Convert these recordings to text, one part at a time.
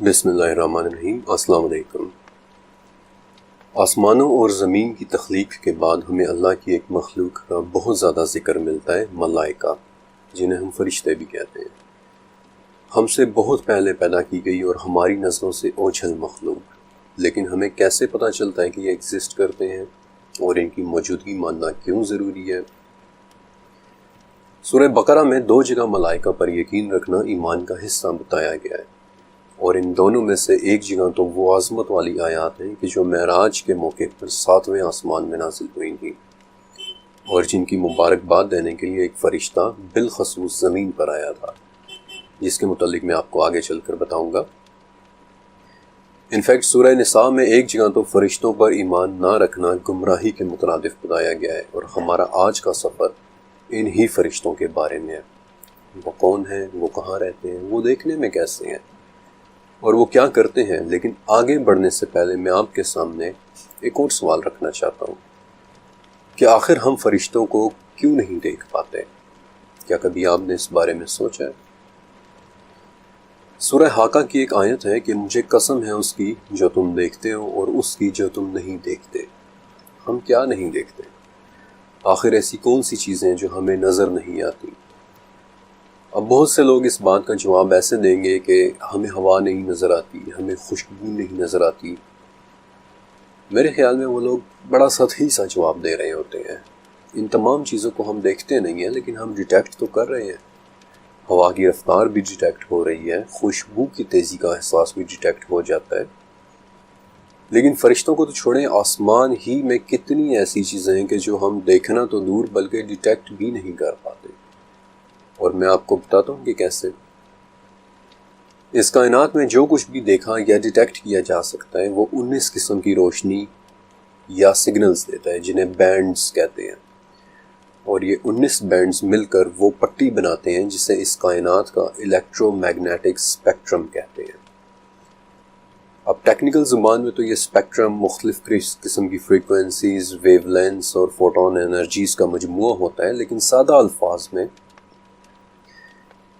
بسم اللہ الرحمن الرحیم۔ السلام علیکم۔ آسمانوں اور زمین کی تخلیق کے بعد ہمیں اللہ کی ایک مخلوق کا بہت زیادہ ذکر ملتا ہے، ملائکہ، جنہیں ہم فرشتے بھی کہتے ہیں۔ ہم سے بہت پہلے پیدا کی گئی اور ہماری نظروں سے اوجھل مخلوق، لیکن ہمیں کیسے پتہ چلتا ہے کہ یہ ایگزسٹ کرتے ہیں اور ان کی موجودگی ماننا کیوں ضروری ہے؟ سورہ بقرہ میں 2 جگہ ملائکہ پر یقین رکھنا ایمان کا حصہ بتایا گیا ہے، اور ان دونوں میں سے ایک جگہ تو وہ عظمت والی آیات ہیں کہ جو معراج کے موقع پر 7ویں آسمان میں نازل ہوئی تھیں، اور جن کی مبارکباد دینے کے لیے ایک فرشتہ بالخصوص زمین پر آیا تھا، جس کے متعلق میں آپ کو آگے چل کر بتاؤں گا۔ انفیکٹ سورہ نساء میں ایک جگہ تو فرشتوں پر ایمان نہ رکھنا گمراہی کے مترادف بتایا گیا ہے، اور ہمارا آج کا سفر انہی فرشتوں کے بارے میں ہے۔ وہ کون ہیں، وہ کہاں رہتے ہیں، وہ دیکھنے میں کیسے ہیں، اور وہ کیا کرتے ہیں۔ لیکن آگے بڑھنے سے پہلے میں آپ کے سامنے ایک اور سوال رکھنا چاہتا ہوں کہ آخر ہم فرشتوں کو کیوں نہیں دیکھ پاتے؟ کیا کبھی آپ نے اس بارے میں سوچا ہے؟ سورہ حاقہ کی ایک آیت ہے کہ مجھے قسم ہے اس کی جو تم دیکھتے ہو اور اس کی جو تم نہیں دیکھتے۔ ہم کیا نہیں دیکھتے؟ آخر ایسی کون سی چیزیں جو ہمیں نظر نہیں آتی؟ اب بہت سے لوگ اس بات کا جواب ایسے دیں گے کہ ہمیں ہوا نہیں نظر آتی، ہمیں خوشبو نہیں نظر آتی۔ میرے خیال میں وہ لوگ بڑا سطحی سا جواب دے رہے ہوتے ہیں۔ ان تمام چیزوں کو ہم دیکھتے نہیں ہیں، لیکن ہم ڈیٹیکٹ تو کر رہے ہیں۔ ہوا کی رفتار بھی ڈیٹیکٹ ہو رہی ہے، خوشبو کی تیزی کا احساس بھی ڈیٹیکٹ ہو جاتا ہے۔ لیکن فرشتوں کو تو چھوڑیں، آسمان ہی میں کتنی ایسی چیزیں ہیں کہ جو ہم دیکھنا تو دور بلکہ ڈیٹیکٹ بھی نہیں کر پاتے، اور میں آپ کو بتاتا ہوں کہ کیسے۔ اس کائنات میں جو کچھ بھی دیکھا یا ڈیٹیکٹ کیا جا سکتا ہے وہ 19 قسم کی روشنی یا سگنلز دیتا ہے، جنہیں بینڈز کہتے ہیں، اور یہ 19 بینڈز مل کر وہ پٹی بناتے ہیں جسے اس کائنات کا الیکٹرو میگنیٹک اسپیکٹرم کہتے ہیں۔ اب ٹیکنیکل زبان میں تو یہ اسپیکٹرم مختلف قسم کی فریکوینسیز، ویو لینتھس اور فوٹون انرجیز کا مجموعہ ہوتا ہے، لیکن سادہ الفاظ میں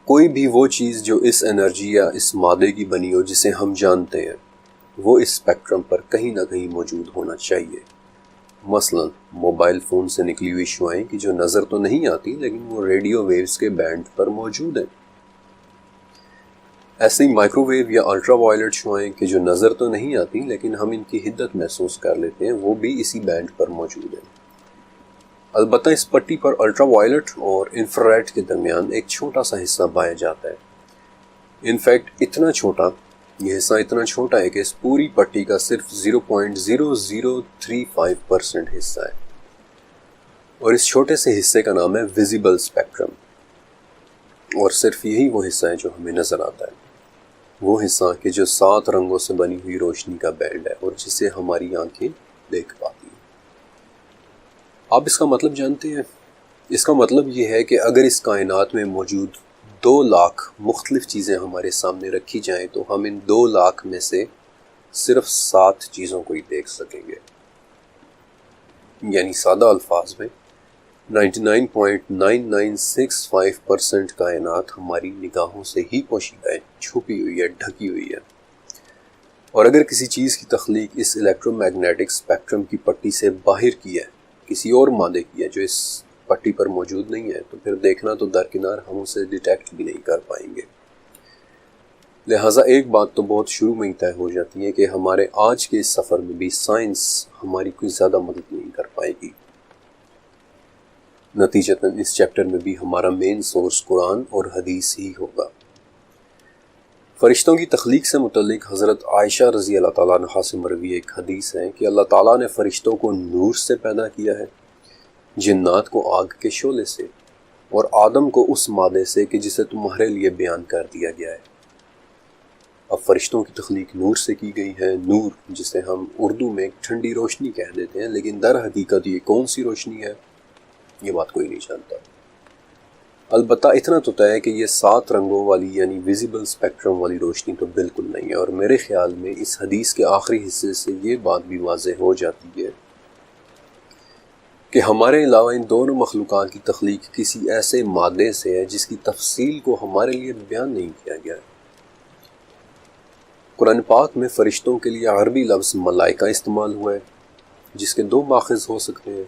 کوئی بھی وہ چیز جو اس انرجی یا اس مادے کی بنی ہو جسے ہم جانتے ہیں، وہ اس اسپیکٹرم پر کہیں نہ کہیں موجود ہونا چاہیے۔ مثلا موبائل فون سے نکلی ہوئی شعاعیں کہ جو نظر تو نہیں آتی لیکن وہ ریڈیو ویوز کے بینڈ پر موجود ہیں۔ ایسے ہی مائکرو ویو یا الٹرا وائلٹ شعاعیں کہ جو نظر تو نہیں آتی لیکن ہم ان کی حدت محسوس کر لیتے ہیں، وہ بھی اسی بینڈ پر موجود ہیں۔ البتہ اس پٹی پر الٹرا وائلٹ اور انفراریڈ کے درمیان ایک چھوٹا سا حصہ پایا جاتا ہے۔ انفیکٹ یہ حصہ اتنا چھوٹا ہے کہ اس پوری پٹی کا صرف 0.0035% حصہ ہے، اور اس چھوٹے سے حصے کا نام ہے ویزیبل اسپیکٹرم، اور صرف یہی وہ حصہ ہے جو ہمیں نظر آتا ہے، وہ حصہ کہ جو 7 رنگوں سے بنی ہوئی روشنی کا بینڈ ہے اور جسے ہماری آنکھیں دیکھ پاتی ہیں۔ آپ اس کا مطلب جانتے ہیں؟ اس کا مطلب یہ ہے کہ اگر اس کائنات میں موجود 2 لاکھ مختلف چیزیں ہمارے سامنے رکھی جائیں تو ہم ان 2 لاکھ میں سے صرف 7 چیزوں کو ہی دیکھ سکیں گے۔ یعنی سادہ الفاظ میں 99.9965% کائنات ہماری نگاہوں سے ہی پوشیدہ ہے، چھپی ہوئی ہے، ڈھکی ہوئی ہے۔ اور اگر کسی چیز کی تخلیق اس الیکٹرو میگنیٹک اسپیکٹرم کی پٹی سے باہر کی ہے، کسی اور مادے کی ہے جو اس پٹی پر موجود نہیں ہے، تو پھر دیکھنا تو درکنار، ہم اسے ڈیٹیکٹ بھی نہیں کر پائیں گے۔ لہٰذا ایک بات تو بہت شروع میں ہی طے ہو جاتی ہے کہ ہمارے آج کے اس سفر میں بھی سائنس ہماری کوئی زیادہ مدد نہیں کر پائے گی۔ نتیجتاً اس چیپٹر میں بھی ہمارا مین سورس قرآن اور حدیث ہی ہوگا۔ فرشتوں کی تخلیق سے متعلق حضرت عائشہ رضی اللہ تعالیٰ عنہا سے مروی ایک حدیث ہے کہ اللہ تعالیٰ نے فرشتوں کو نور سے پیدا کیا ہے، جنات کو آگ کے شعلے سے، اور آدم کو اس مادے سے کہ جسے تمہارے لیے بیان کر دیا گیا ہے۔ اب فرشتوں کی تخلیق نور سے کی گئی ہے، نور جسے ہم اردو میں ٹھنڈی روشنی کہہ دیتے ہیں، لیکن در حقیقت یہ کون سی روشنی ہے یہ بات کوئی نہیں جانتا۔ البتہ اتنا تو طے ہے کہ یہ 7 رنگوں والی یعنی ویزیبل اسپیکٹرم والی روشنی تو بالکل نہیں ہے، اور میرے خیال میں اس حدیث کے آخری حصے سے یہ بات بھی واضح ہو جاتی ہے کہ ہمارے علاوہ ان دونوں مخلوقات کی تخلیق کسی ایسے مادے سے ہے جس کی تفصیل کو ہمارے لیے بیان نہیں کیا گیا ہے۔ قرآن پاک میں فرشتوں کے لیے عربی لفظ ملائکہ استعمال ہوا ہے، جس کے دو ماخذ ہو سکتے ہیں۔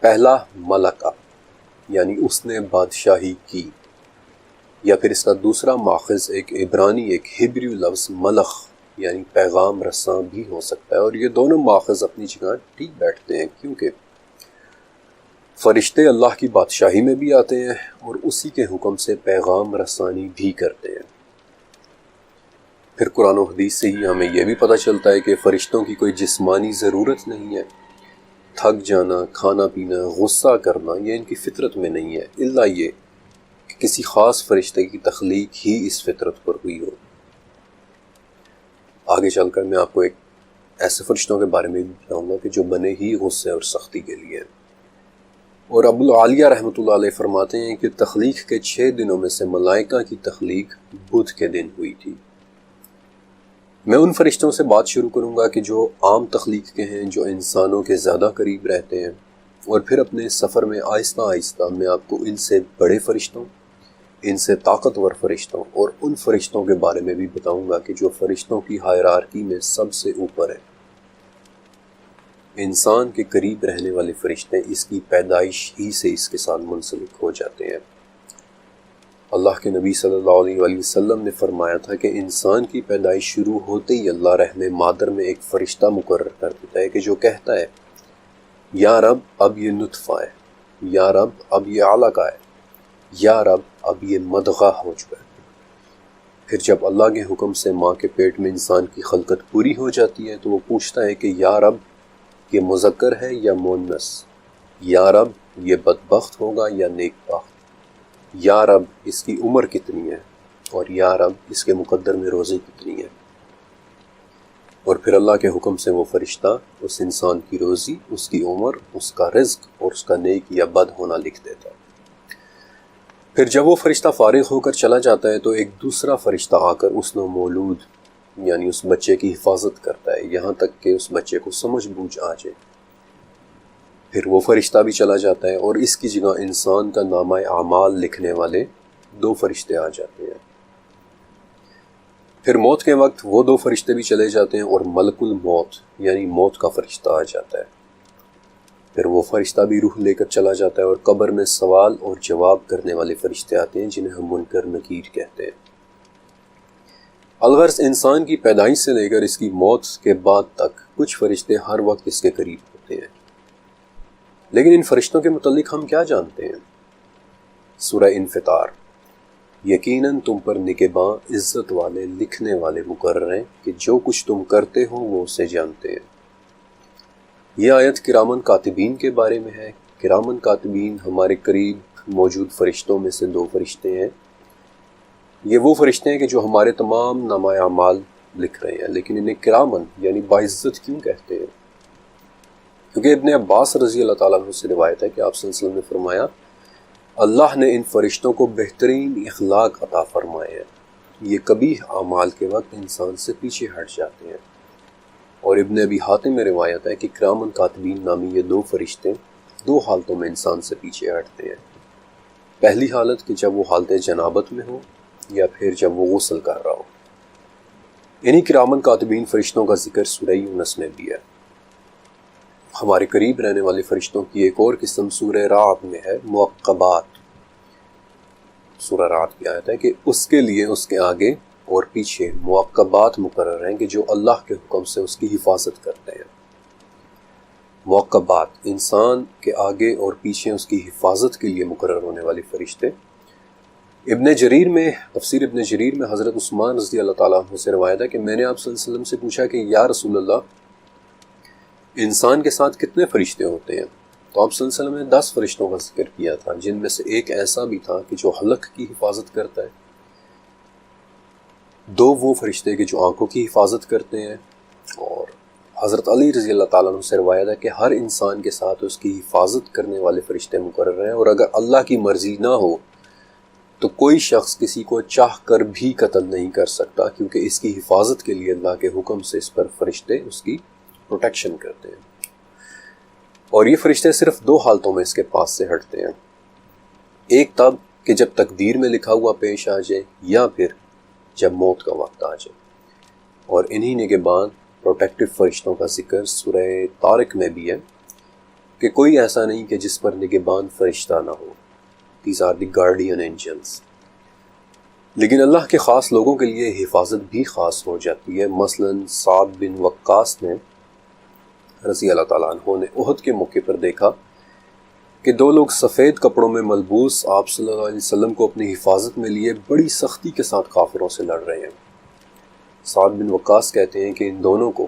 پہلا ملکہ، یعنی اس نے بادشاہی کی، یا پھر اس کا دوسرا ماخذ ایک عبرانی، ایک ہبریو لفظ ملخ، یعنی پیغام رساں بھی ہو سکتا ہے۔ اور یہ دونوں ماخذ اپنی جگہ ٹھیک بیٹھتے ہیں، کیونکہ فرشتے اللہ کی بادشاہی میں بھی آتے ہیں اور اسی کے حکم سے پیغام رسانی بھی کرتے ہیں۔ پھر قرآن و حدیث سے ہی ہمیں یہ بھی پتہ چلتا ہے کہ فرشتوں کی کوئی جسمانی ضرورت نہیں ہے۔ تھک جانا، کھانا پینا، غصہ کرنا، یہ ان کی فطرت میں نہیں ہے، الا یہ کہ کسی خاص فرشتے کی تخلیق ہی اس فطرت پر ہوئی ہو۔ آگے چل کر میں آپ کو ایک ایسے فرشتوں کے بارے میں بھی بتاؤں گا کہ جو بنے ہی غصے اور سختی کے لیے۔ اور ابو العالیہ رحمۃ اللہ علیہ فرماتے ہیں کہ تخلیق کے 6 دنوں میں سے ملائکہ کی تخلیق بدھ کے دن ہوئی تھی۔ میں ان فرشتوں سے بات شروع کروں گا کہ جو عام تخلیق کے ہیں، جو انسانوں کے زیادہ قریب رہتے ہیں، اور پھر اپنے سفر میں آہستہ آہستہ میں آپ کو ان سے بڑے فرشتوں، ان سے طاقتور فرشتوں اور ان فرشتوں کے بارے میں بھی بتاؤں گا کہ جو فرشتوں کی ہائرارکی میں سب سے اوپر ہے۔ انسان کے قریب رہنے والے فرشتے اس کی پیدائش ہی سے اس کے ساتھ منسلک ہو جاتے ہیں۔ اللہ کے نبی صلی اللہ علیہ وآلہ وسلم نے فرمایا تھا کہ انسان کی پیدائش شروع ہوتے ہی اللہ رحم مادر میں ایک فرشتہ مقرر کر دیتا ہے کہ جو کہتا ہے، یا رب اب یہ نطفہ ہے، یا رب اب یہ علقہ ہے، یا رب اب یہ مضغہ ہو چکا ہے۔ پھر جب اللہ کے حکم سے ماں کے پیٹ میں انسان کی خلقت پوری ہو جاتی ہے تو وہ پوچھتا ہے کہ یا رب یہ مذکر ہے یا مؤنث، یا رب یہ بدبخت ہوگا یا نیک بخت، یا رب اس کی عمر کتنی ہے، اور یا رب اس کے مقدر میں روزی کتنی ہے۔ اور پھر اللہ کے حکم سے وہ فرشتہ اس انسان کی روزی، اس کی عمر، اس کا رزق اور اس کا نیک یا بد ہونا لکھ دیتا ہے۔ پھر جب وہ فرشتہ فارغ ہو کر چلا جاتا ہے تو ایک دوسرا فرشتہ آ کر اس نومولود یعنی اس بچے کی حفاظت کرتا ہے، یہاں تک کہ اس بچے کو سمجھ بوجھ آ جائے۔ پھر وہ فرشتہ بھی چلا جاتا ہے اور اس کی جگہ انسان کا نامہ اعمال لکھنے والے 2 فرشتے آ جاتے ہیں۔ پھر موت کے وقت وہ 2 فرشتے بھی چلے جاتے ہیں اور ملک الموت یعنی موت کا فرشتہ آ جاتا ہے۔ پھر وہ فرشتہ بھی روح لے کر چلا جاتا ہے اور قبر میں سوال اور جواب کرنے والے فرشتے آتے ہیں جنہیں ہم منکر نکیر کہتے ہیں۔ الغرض انسان کی پیدائش سے لے کر اس کی موت کے بعد تک کچھ فرشتے ہر وقت اس کے قریب ہوتے ہیں۔ لیکن ان فرشتوں کے متعلق ہم کیا جانتے ہیں؟ سورہ انفطار، یقیناً تم پر نگہباں عزت والے لکھنے والے مقرر ہیں کہ جو کچھ تم کرتے ہو وہ اسے جانتے ہیں۔ یہ آیت کرامن کاتبین کے بارے میں ہے۔ کرامن کاتبین ہمارے قریب موجود فرشتوں میں سے 2 فرشتے ہیں۔ یہ وہ فرشتے ہیں کہ جو ہمارے تمام نامہ اعمال لکھ رہے ہیں، لیکن انہیں کرامن یعنی باعزت کیوں کہتے ہیں؟ کیونکہ ابن عباس رضی اللہ تعالیٰ عنہ سے روایت ہے کہ آپ صلی اللہ علیہ وسلم نے فرمایا، اللہ نے ان فرشتوں کو بہترین اخلاق عطا فرمائے ہیں، یہ قبیح اعمال کے وقت انسان سے پیچھے ہٹ جاتے ہیں۔ اور ابن ابی حاتم میں روایت ہے کہ کرامن کاتبین نامی یہ 2 فرشتے 2 حالتوں میں انسان سے پیچھے ہٹتے ہیں۔ پہلی حالت کہ جب وہ حالت جنابت میں ہو یا پھر جب وہ غسل کر رہا ہو۔ انہی کرامن کاتبین فرشتوں کا ذکر سورہ یونس میں بھی ہے۔ ہمارے قریب رہنے والے فرشتوں کی ایک اور قسم سورہ رعد میں ہے، معقبات۔ سورہ رعد کی آیت ہے کہ اس کے لیے اس کے آگے اور پیچھے معقبات مقرر ہیں کہ جو اللہ کے حکم سے اس کی حفاظت کرتے ہیں۔ معقبات انسان کے آگے اور پیچھے اس کی حفاظت کے لیے مقرر ہونے والے فرشتے۔ ابن جریر میں، تفسیر ابن جریر میں حضرت عثمان رضی اللہ تعالیٰ عنہ سے روایت ہے کہ میں نے آپ صلی اللہ علیہ وسلم سے پوچھا کہ یا رسول اللہ، انسان کے ساتھ کتنے فرشتے ہوتے ہیں؟ تو آپ صلی اللہ علیہ وسلم نے 10 فرشتوں کا ذکر کیا تھا، جن میں سے ایک ایسا بھی تھا کہ جو حلق کی حفاظت کرتا ہے، 2 وہ فرشتے کہ جو آنکھوں کی حفاظت کرتے ہیں، اور حضرت علی رضی اللہ تعالیٰ عنہ سے روایت ہے کہ ہر انسان کے ساتھ اس کی حفاظت کرنے والے فرشتے مقرر ہیں، اور اگر اللہ کی مرضی نہ ہو تو کوئی شخص کسی کو چاہ کر بھی قتل نہیں کر سکتا، کیونکہ اس کی حفاظت کے لیے اللہ کے حکم سے اس پر فرشتے اس کی پروٹیکشن کرتے ہیں۔ اور یہ فرشتے صرف 2 حالتوں میں اس کے پاس سے ہٹتے ہیں، ایک تب کہ جب تقدیر میں لکھا ہوا پیش آ جائے، یا پھر جب موت کا وقت آ جائے۔ اور انہی نگہبان پروٹیکٹیو فرشتوں کا ذکر سورہ طارق میں بھی ہے کہ کوئی ایسا نہیں کہ جس پر نگہبان فرشتہ نہ ہو. These are the guardian angels. لیکن اللہ کے خاص لوگوں کے لیے حفاظت بھی خاص ہو جاتی ہے. مثلا سعد بن وقاص نے رضی اللہ تعالیٰ عنہ نے احد کے موقع پر دیکھا کہ دو لوگ سفید کپڑوں میں ملبوس آپ صلی اللہ علیہ وسلم کو اپنی حفاظت میں لیے بڑی سختی کے ساتھ کافروں سے لڑ رہے ہیں. سعد بن وقاص کہتے ہیں کہ ان دونوں کو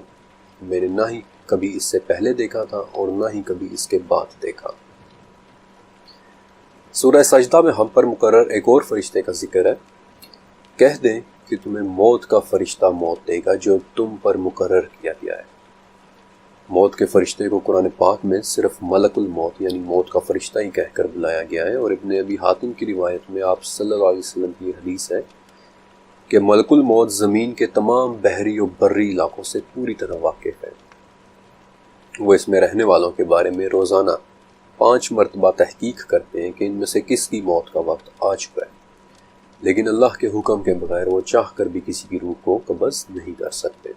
میں نے نہ ہی کبھی اس سے پہلے دیکھا تھا اور نہ ہی کبھی اس کے بعد دیکھا. سورہ سجدہ میں ہم پر مقرر ایک اور فرشتے کا ذکر ہے. کہہ دیں کہ تمہیں موت کا فرشتہ موت دے گا جو تم پر مقرر کیا گیا ہے. موت کے فرشتے کو قرآن پاک میں صرف ملک الموت یعنی موت کا فرشتہ ہی کہہ کر بلایا گیا ہے. اور ابن ابی حاتم کی روایت میں آپ صلی اللہ علیہ وسلم کی حدیث ہے کہ ملک الموت زمین کے تمام بحری و بری علاقوں سے پوری طرح واقف ہے. وہ اس میں رہنے والوں کے بارے میں روزانہ 5 مرتبہ تحقیق کرتے ہیں کہ ان میں سے کس کی موت کا وقت آ چکا ہے، لیکن اللہ کے حکم کے بغیر وہ چاہ کر بھی کسی کی روح کو قبض نہیں کر سکتے.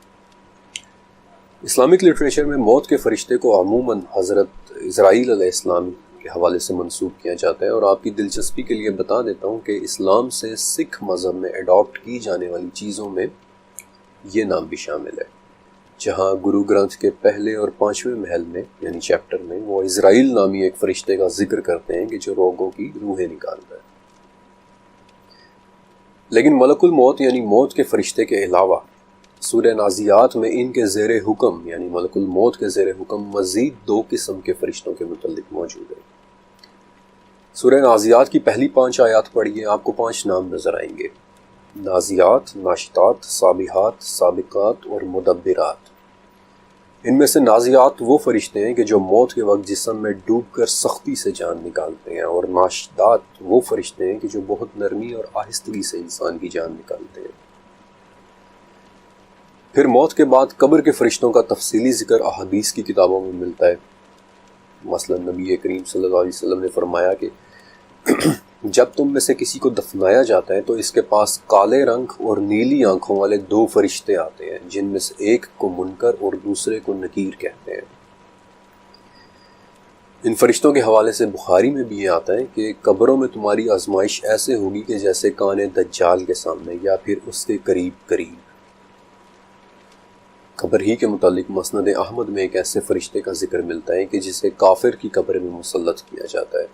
اسلامک لٹریچر میں موت کے فرشتے کو عموماً حضرت اسرائیل علیہ السلام کے حوالے سے منسوب کیا جاتا ہے. اور آپ کی دلچسپی کے لیے بتا دیتا ہوں کہ اسلام سے سکھ مذہب میں اڈاپٹ کی جانے والی چیزوں میں یہ نام بھی شامل ہے. جہاں گرو گرنتھ کے پہلے اور 5ویں محل میں یعنی چیپٹر میں وہ اسرائیل نامی ایک فرشتے کا ذکر کرتے ہیں کہ جو روگوں کی روحیں نکالتا ہے. لیکن ملک الموت یعنی موت کے فرشتے کے علاوہ سورہ نازیات میں ان کے زیر حکم یعنی ملک الموت کے زیر حکم مزید 2 قسم کے فرشتوں کے متعلق موجود ہے. سورہ نازیات کی پہلی 5 آیات پڑھیے، آپ کو 5 نام نظر آئیں گے: نازیات، ناشطات، سابحات، سابقات اور مدبرات. ان میں سے نازیات وہ فرشتے ہیں کہ جو موت کے وقت جسم میں ڈوب کر سختی سے جان نکالتے ہیں، اور ناشطات وہ فرشتے ہیں کہ جو بہت نرمی اور آہستگی سے انسان کی جان نکالتے ہیں. پھر موت کے بعد قبر کے فرشتوں کا تفصیلی ذکر احادیث کی کتابوں میں ملتا ہے. مثلا نبی کریم صلی اللہ علیہ وسلم نے فرمایا کہ جب تم میں سے کسی کو دفنایا جاتا ہے تو اس کے پاس کالے رنگ اور نیلی آنکھوں والے 2 فرشتے آتے ہیں، جن میں سے ایک کو منکر اور دوسرے کو نکیر کہتے ہیں. ان فرشتوں کے حوالے سے بخاری میں بھی یہ آتا ہے کہ قبروں میں تمہاری آزمائش ایسے ہوگی کہ جیسے کان دجال کے سامنے یا پھر اس کے قریب قریب. قبر ہی کے متعلق مسند احمد میں ایک ایسے فرشتے کا ذکر ملتا ہے کہ جسے کافر کی قبر میں مسلط کیا جاتا ہے.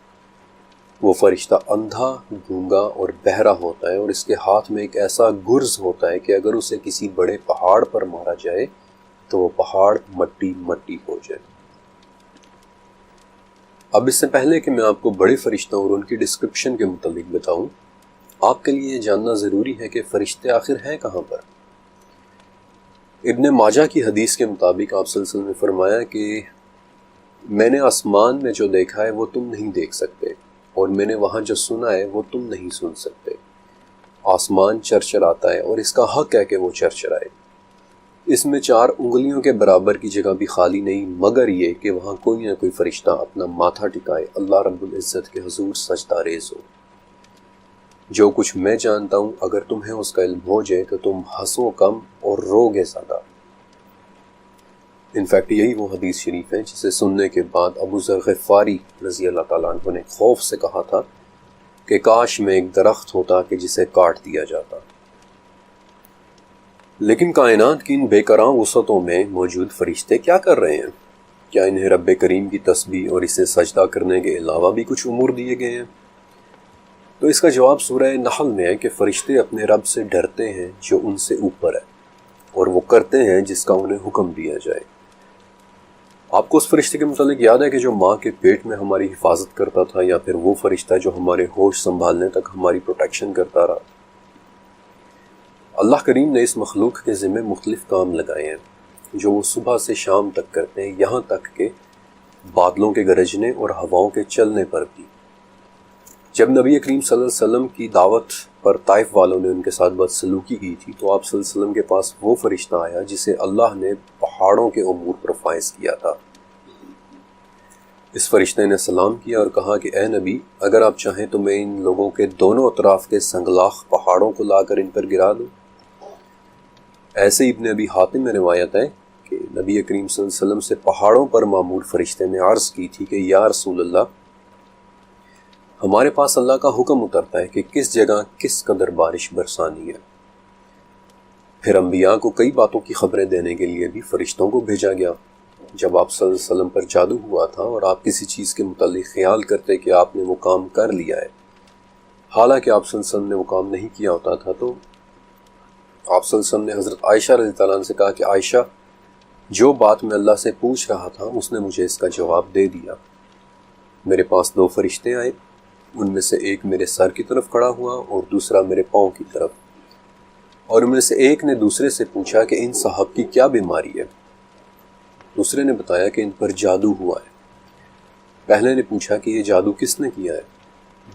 وہ فرشتہ اندھا، گونگا اور بہرا ہوتا ہے، اور اس کے ہاتھ میں ایک ایسا گرز ہوتا ہے کہ اگر اسے کسی بڑے پہاڑ پر مارا جائے تو وہ پہاڑ مٹی مٹی ہو جائے. اب اس سے پہلے کہ میں آپ کو بڑے فرشتوں اور ان کی ڈسکرپشن کے متعلق بتاؤں، آپ کے لیے یہ جاننا ضروری ہے کہ فرشتے آخر ہیں کہاں پر. ابن ماجہ کی حدیث کے مطابق آپ صلی اللہ علیہ وسلم نے فرمایا کہ میں نے آسمان میں جو دیکھا ہے وہ تم نہیں دیکھ سکتے، اور میں نے وہاں جو سنا ہے وہ تم نہیں سن سکتے. آسمان چرچراتا ہے اور اس کا حق ہے کہ وہ چرچرائے. اس میں 4 انگلیوں کے برابر کی جگہ بھی خالی نہیں، مگر یہ کہ وہاں کوئی نہ کوئی فرشتہ اپنا ماتھا ٹکائے اللہ رب العزت کے حضور سجدہ ریز ہو. جو کچھ میں جانتا ہوں اگر تمہیں اس کا علم ہو جائے تو تم ہنسو کم اور روگے زیادہ. انفیکٹ یہی وہ حدیث شریف ہے جسے سننے کے بعد ابو ذر غفاری رضی اللہ تعالیٰ عنہ نے خوف سے کہا تھا کہ کاش میں ایک درخت ہوتا کہ جسے کاٹ دیا جاتا. لیکن کائنات کی ان بے کراں وسعتوں میں موجود فرشتے کیا کر رہے ہیں؟ کیا انہیں رب کریم کی تسبیح اور اسے سجدہ کرنے کے علاوہ بھی کچھ امور دیے گئے ہیں؟ تو اس کا جواب سورہ نحل میں ہے کہ فرشتے اپنے رب سے ڈرتے ہیں جو ان سے اوپر ہے، اور وہ کرتے ہیں جس کا انہیں حکم دیا جائے. آپ کو اس فرشتے کے متعلق یاد ہے کہ جو ماں کے پیٹ میں ہماری حفاظت کرتا تھا، یا پھر وہ فرشتہ جو ہمارے ہوش سنبھالنے تک ہماری پروٹیکشن کرتا رہا؟ اللہ کریم نے اس مخلوق کے ذمہ مختلف کام لگائے ہیں جو وہ صبح سے شام تک کرتے ہیں، یہاں تک کہ بادلوں کے گرجنے اور ہواؤں کے چلنے پر بھی. جب نبی کریم صلی اللہ علیہ وسلم کی دعوت پر طائف والوں نے ان کے ساتھ بدسلوکی کی تھی تو آپ صلی اللہ علیہ وسلم کے پاس وہ فرشتہ آیا جسے اللہ نے پہاڑوں کے امور پر فائز کیا تھا. اس فرشتے نے سلام کیا اور کہا کہ اے نبی، اگر آپ چاہیں تو میں ان لوگوں کے دونوں اطراف کے سنگلاخ پہاڑوں کو لا کر ان پر گرا دوں. ایسے ہی ابن ابی حاتم میں روایت ہے کہ نبی کریم صلی اللہ علیہ وسلم سے پہاڑوں پر معمور فرشتے نے عرض کی تھی کہ یا رسول اللہ، ہمارے پاس اللہ کا حکم اترتا ہے کہ کس جگہ کس قدر بارش برسانی ہے۔ پھر انبیاء کو کئی باتوں کی خبریں دینے کے لیے بھی فرشتوں کو بھیجا گیا۔ جب آپ صلی اللہ علیہ وسلم پر جادو ہوا تھا اور آپ کسی چیز کے متعلق خیال کرتے کہ آپ نے وہ کام کر لیا ہے، حالانکہ آپ صلی اللہ علیہ وسلم نے وہ کام نہیں کیا ہوتا تھا، تو آپ صلی اللہ علیہ وسلم نے حضرت عائشہ رضی اللہ عنہ سے کہا کہ عائشہ، جو بات میں اللہ سے پوچھ رہا تھا اس نے مجھے اس کا جواب دے دیا۔ میرے پاس 2 فرشتے آئے، ان میں سے ایک میرے سر کی طرف کھڑا ہوا اور دوسرا میرے پاؤں کی طرف، اور ان میں سے ایک نے دوسرے سے پوچھا کہ ان صاحب کی کیا بیماری ہے؟ دوسرے نے بتایا کہ ان پر جادو ہوا ہے۔ پہلے نے پوچھا کہ یہ جادو کس نے کیا ہے؟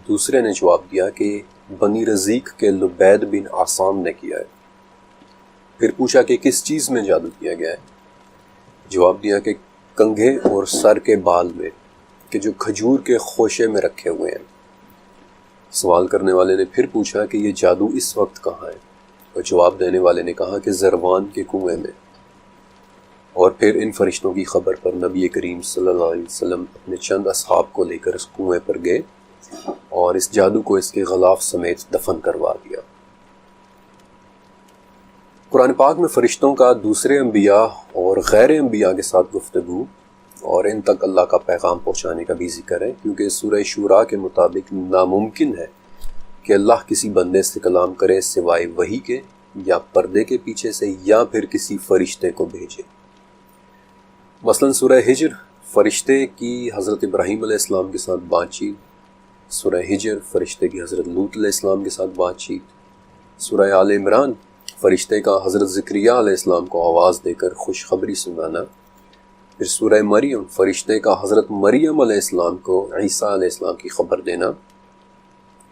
دوسرے نے جواب دیا کہ بنی رزیق کے لبید بن عاصم نے کیا ہے۔ پھر پوچھا کہ کس چیز میں جادو کیا گیا ہے؟ جواب دیا کہ کنگھے اور سر کے بال میں، کہ جو کھجور کے خوشے میں رکھے ہوئے ہیں۔ سوال کرنے والے نے پھر پوچھا کہ یہ جادو اس وقت کہاں ہے؟ اور جواب دینے والے نے کہا کہ زروان کے کنویں میں۔ اور پھر ان فرشتوں کی خبر پر نبی کریم صلی اللہ علیہ وسلم اپنے چند اصحاب کو لے کر اس کنویں پر گئے اور اس جادو کو اس کے غلاف سمیت دفن کروا دیا۔ قرآن پاک میں فرشتوں کا دوسرے انبیاء اور غیر انبیاء کے ساتھ گفتگو اور ان تک اللہ کا پیغام پہنچانے کا بھی ذکر ہے، کیونکہ سورہ شورا کے مطابق ناممکن ہے کہ اللہ کسی بندے سے کلام کرے سوائے وحی کے، یا پردے کے پیچھے سے، یا پھر کسی فرشتے کو بھیجے۔ مثلا سورہ ہجر، فرشتے کی حضرت ابراہیم علیہ السلام کے ساتھ بات چیت۔ سورہ ہجر، فرشتے کی حضرت لوط علیہ السلام کے ساتھ بات چیت۔ سورہ آل عمران، فرشتے کا حضرت زکریا علیہ السلام کو آواز دے کر خوشخبری سنانا۔ پھر سورہ مریم، فرشتے کا حضرت مریم علیہ السلام کو عیسیٰ علیہ السلام کی خبر دینا۔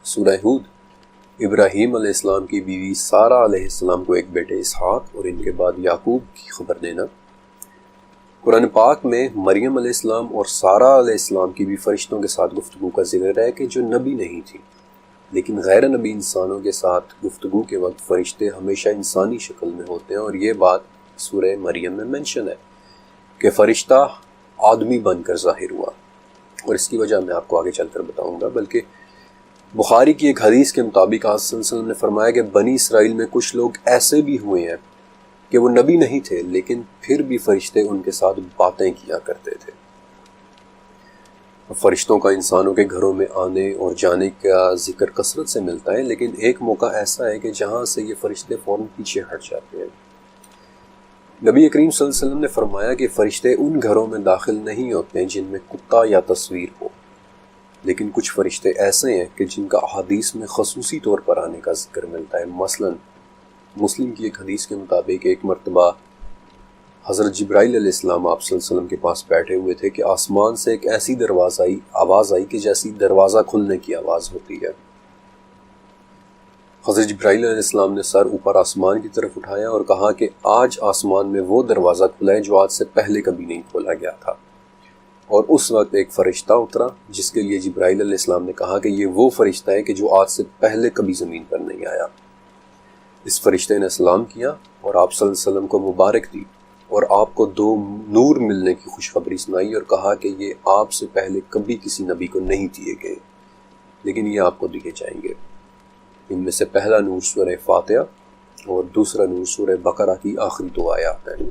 سورہ ہود، ابراہیم علیہ السلام کی بیوی سارہ علیہ السلام کو ایک بیٹے اسحاق اور ان کے بعد یعقوب کی خبر دینا۔ قرآن پاک میں مریم علیہ السلام اور سارہ علیہ السلام کی بھی فرشتوں کے ساتھ گفتگو کا ذکر ہے کہ جو نبی نہیں تھی، لیکن غیر نبی انسانوں کے ساتھ گفتگو کے وقت فرشتے ہمیشہ انسانی شکل میں ہوتے ہیں، اور یہ بات سورہ مریم میں منشن ہے کہ فرشتہ آدمی بن کر ظاہر ہوا، اور اس کی وجہ میں آپ کو آگے چل کر بتاؤں گا۔ بلکہ بخاری کی ایک حدیث کے مطابق آپ صلی اللہ علیہ وسلم نے فرمایا کہ بنی اسرائیل میں کچھ لوگ ایسے بھی ہوئے ہیں کہ وہ نبی نہیں تھے، لیکن پھر بھی فرشتے ان کے ساتھ باتیں کیا کرتے تھے۔ فرشتوں کا انسانوں کے گھروں میں آنے اور جانے کا ذکر کثرت سے ملتا ہے، لیکن ایک موقع ایسا ہے کہ جہاں سے یہ فرشتے فوراً پیچھے ہٹ جاتے ہیں۔ نبی کریم صلی اللہ علیہ وسلم نے فرمایا کہ فرشتے ان گھروں میں داخل نہیں ہوتے ہیں جن میں کتا یا تصویر ہو، لیکن کچھ فرشتے ایسے ہیں کہ جن کا احادیث میں خصوصی طور پر آنے کا ذکر ملتا ہے۔ مثلاً مسلم کی ایک حدیث کے مطابق ایک مرتبہ حضرت جبرائیل علیہ السلام آپ صلی اللہ علیہ وسلم کے پاس بیٹھے ہوئے تھے کہ آسمان سے ایک ایسی آواز آئی کہ جیسی دروازہ کھلنے کی آواز ہوتی ہے۔ حضرت جبرائیل علیہ السلام نے سر اوپر آسمان کی طرف اٹھایا اور کہا کہ آج آسمان میں وہ دروازہ کھلا ہے جو آج سے پہلے کبھی نہیں کھولا گیا تھا۔ اور اس وقت ایک فرشتہ اترا جس کے لیے جبرائیل علیہ السلام نے کہا کہ یہ وہ فرشتہ ہے کہ جو آج سے پہلے کبھی زمین پر نہیں آیا۔ اس فرشتے نے سلام کیا اور آپ صلی اللہ علیہ وسلم کو مبارک دی اور آپ کو 2 نور ملنے کی خوشخبری سنائی اور کہا کہ یہ آپ سے پہلے کبھی کسی نبی کو نہیں دیے گئے، لیکن یہ آپ کو دیے جائیں گے۔ ان میں سے پہلا نور سورہ فاتحہ اور دوسرا نور سورہ بقرہ کی آخری 2 آیات ہیں۔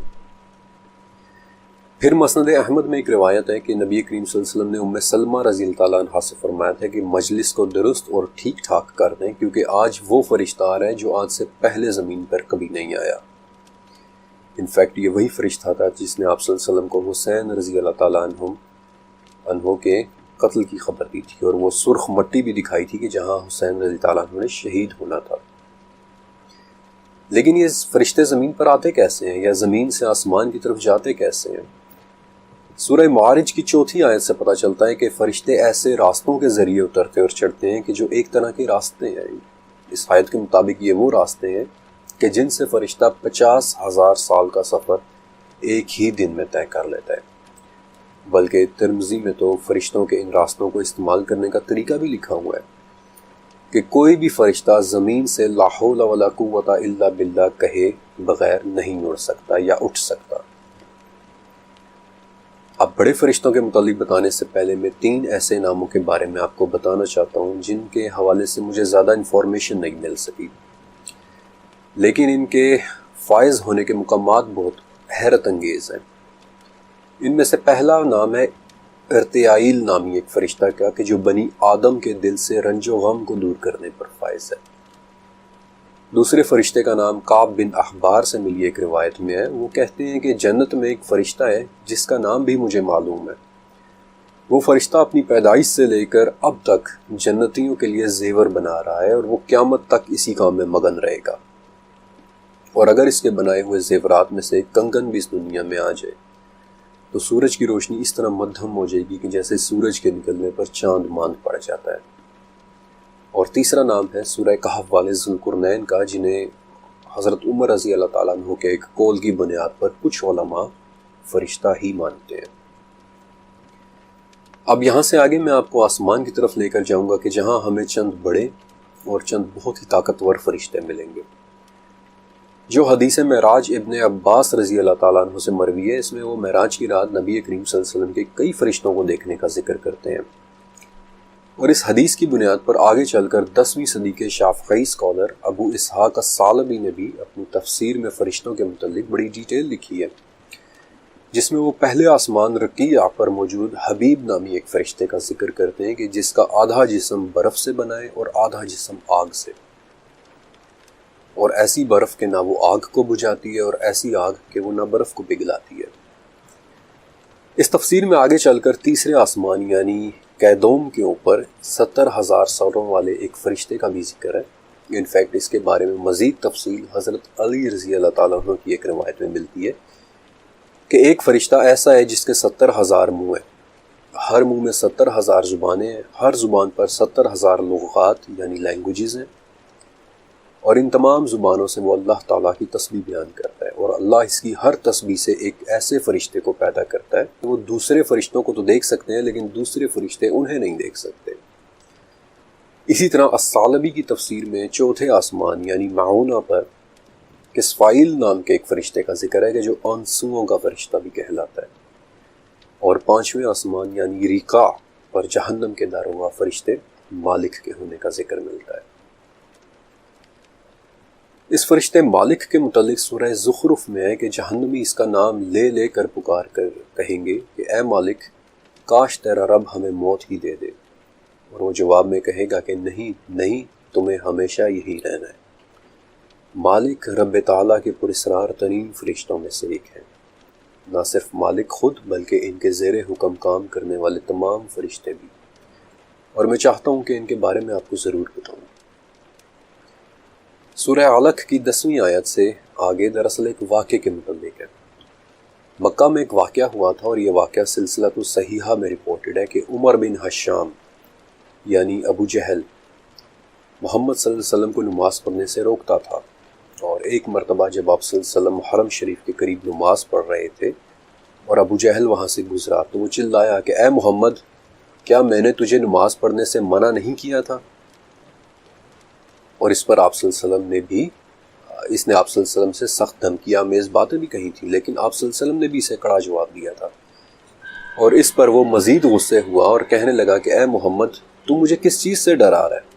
پھر مسند احمد میں ایک روایت ہے کہ نبی کریم صلی اللہ علیہ وسلم نے ام سلمہ رضی اللہ تعالیٰ عنہا سے فرمایا تھا کہ مجلس کو درست اور ٹھیک ٹھاک کر دیں، کیونکہ آج وہ فرشتہ آ رہا ہے جو آج سے پہلے زمین پر کبھی نہیں آیا۔ انفیکٹ یہ وہی فرشتہ تھا جس نے آپ صلی اللہ علیہ وسلم کو حسین رضی اللہ تعالیٰ عنہ کے قتل کی خبر دی تھی، اور وہ سرخ مٹی بھی دکھائی تھی کہ جہاں حسین رضی تعالیٰ عنہ نے شہید ہونا تھا۔ لیکن یہ فرشتے زمین پر آتے کیسے ہیں، یا زمین سے آسمان کی طرف جاتے کیسے ہیں؟ سورہ معارج کی 4 آیت سے پتہ چلتا ہے کہ فرشتے ایسے راستوں کے ذریعے اترتے اور چڑھتے ہیں کہ جو ایک طرح کے راستے ہیں۔ اس آیت کے مطابق یہ وہ راستے ہیں کہ جن سے فرشتہ 50,000 سال کا سفر ایک ہی دن میں طے کر لیتا ہے۔ بلکہ ترمذی میں تو فرشتوں کے ان راستوں کو استعمال کرنے کا طریقہ بھی لکھا ہوا ہے کہ کوئی بھی فرشتہ زمین سے لا حول ولا قوت الا باللہ کہے بغیر نہیں اڑ سکتا یا اٹھ سکتا۔ اب بڑے فرشتوں کے متعلق بتانے سے پہلے میں 3 ایسے ناموں کے بارے میں آپ کو بتانا چاہتا ہوں جن کے حوالے سے مجھے زیادہ انفارمیشن نہیں مل سکی، لیکن ان کے فائز ہونے کے مقامات بہت حیرت انگیز ہیں۔ ان میں سے پہلا نام ہے ارتیائیل نامی ایک فرشتہ کا، کہ جو بنی آدم کے دل سے رنج و غم کو دور کرنے پر فائز ہے۔ دوسرے فرشتے کا نام کعب بن احبار سے ملی ایک روایت میں ہے۔ وہ کہتے ہیں کہ جنت میں ایک فرشتہ ہے جس کا نام بھی مجھے معلوم ہے۔ وہ فرشتہ اپنی پیدائش سے لے کر اب تک جنتیوں کے لیے زیور بنا رہا ہے، اور وہ قیامت تک اسی کام میں مگن رہے گا۔ اور اگر اس کے بنائے ہوئے زیورات میں سے ایک کنگن بھی اس دنیا میں آ جائے تو سورج کی روشنی اس طرح مدھم ہو جائے گی کہ جیسے سورج کے نکلنے پر چاند ماند پڑ جاتا ہے۔ اور تیسرا نام ہے سورہ کہف والے ذوالقرنین کا، جنہیں حضرت عمر رضی اللہ تعالیٰ عنہ کے ایک قول کی بنیاد پر کچھ علماء فرشتہ ہی مانتے ہیں۔ اب یہاں سے آگے میں آپ کو آسمان کی طرف لے کر جاؤں گا کہ جہاں ہمیں چند بڑے اور چند بہت ہی طاقتور فرشتے ملیں گے۔ جو حدیث معراج ابن عباس رضی اللہ تعالیٰ عنہ سے مروی ہے، اس میں وہ معراج کی رات نبی کریم صلی اللہ علیہ وسلم کے کئی فرشتوں کو دیکھنے کا ذکر کرتے ہیں، اور اس حدیث کی بنیاد پر آگے چل کر 10ویں صدی کے شافعی اسکالر ابو اسحاق الثعلبی نے بھی اپنی تفسیر میں فرشتوں کے متعلق بڑی ڈیٹیل لکھی ہے، جس میں وہ پہلے آسمان رقیع پر موجود حبیب نامی ایک فرشتے کا ذکر کرتے ہیں کہ جس کا آدھا جسم برف سے بنا ہے اور آدھا جسم آگ سے، اور ایسی برف کہ نہ وہ آگ کو بجھاتی ہے اور ایسی آگ کہ وہ نہ برف کو پگھلاتی ہے۔ اس تفسیر میں آگے چل کر تیسرے آسمان یعنی کیدوم کے اوپر 70,000 سروں والے ایک فرشتے کا بھی ذکر ہے۔ انفیکٹ اس کے بارے میں مزید تفصیل حضرت علی رضی اللہ تعالیٰ عنہ کی ایک روایت میں ملتی ہے کہ ایک فرشتہ ایسا ہے جس کے 70,000 منہ ہیں، ہر منہ میں 70,000 زبانیں ہیں، ہر زبان پر 70,000 لغات یعنی لینگویجز ہیں، اور ان تمام زبانوں سے وہ اللہ تعالیٰ کی تسبیح بیان کرتا ہے، اور اللہ اس کی ہر تسبیح سے ایک ایسے فرشتے کو پیدا کرتا ہے کہ وہ دوسرے فرشتوں کو تو دیکھ سکتے ہیں لیکن دوسرے فرشتے انہیں نہیں دیکھ سکتے۔ اسی طرح الثعلبی کی تفسیر میں چوتھے آسمان یعنی معونہ پر کسفائیل نام کے ایک فرشتے کا ذکر ہے کہ جو آنسوؤں کا فرشتہ بھی کہلاتا ہے، اور 5ویں آسمان یعنی ریقا پر جہنم کے داروغہ فرشتے مالک کے ہونے کا ذکر ملتا ہے۔ اس فرشتے مالک کے متعلق سورہ زخرف میں ہے کہ جہنمی اس کا نام لے لے کر پکار کر کہیں گے کہ اے مالک، کاش تیرا رب ہمیں موت ہی دے دے، اور وہ جواب میں کہے گا کہ نہیں نہیں، تمہیں ہمیشہ یہی رہنا ہے۔ مالک رب تعالیٰ کے پراسرار ترین فرشتوں میں سے ایک ہے، نہ صرف مالک خود بلکہ ان کے زیر حکم کام کرنے والے تمام فرشتے بھی، اور میں چاہتا ہوں کہ ان کے بارے میں آپ کو ضرور بتاؤں۔ سورہ علق کی 10ویں آیت سے آگے دراصل ایک واقعے کے متعلق ہے۔ مکہ میں ایک واقعہ ہوا تھا، اور یہ واقعہ سلسلۃ الصحیحہ میں رپورٹڈ ہے کہ عمر بن حشام یعنی ابو جہل محمد صلی اللہ علیہ وسلم کو نماز پڑھنے سے روکتا تھا، اور ایک مرتبہ جب آپ صلی اللہ علیہ وسلم حرم شریف کے قریب نماز پڑھ رہے تھے اور ابو جہل وہاں سے گزرا تو وہ چلایا کہ اے محمد، کیا میں نے تجھے نماز پڑھنے سے منع نہیں کیا تھا؟ اور اس پر آپ صلی اللہ علیہ وسلم نے بھی اس نے آپ صلی اللہ علیہ وسلم سے سخت دھمکی آمیز باتیں بھی کہی تھیں، لیکن آپ صلی اللہ علیہ وسلم نے بھی اسے کڑا جواب دیا تھا، اور اس پر وہ مزید غصے ہوا اور کہنے لگا کہ اے محمد، تو مجھے کس چیز سے ڈرا رہا ہے؟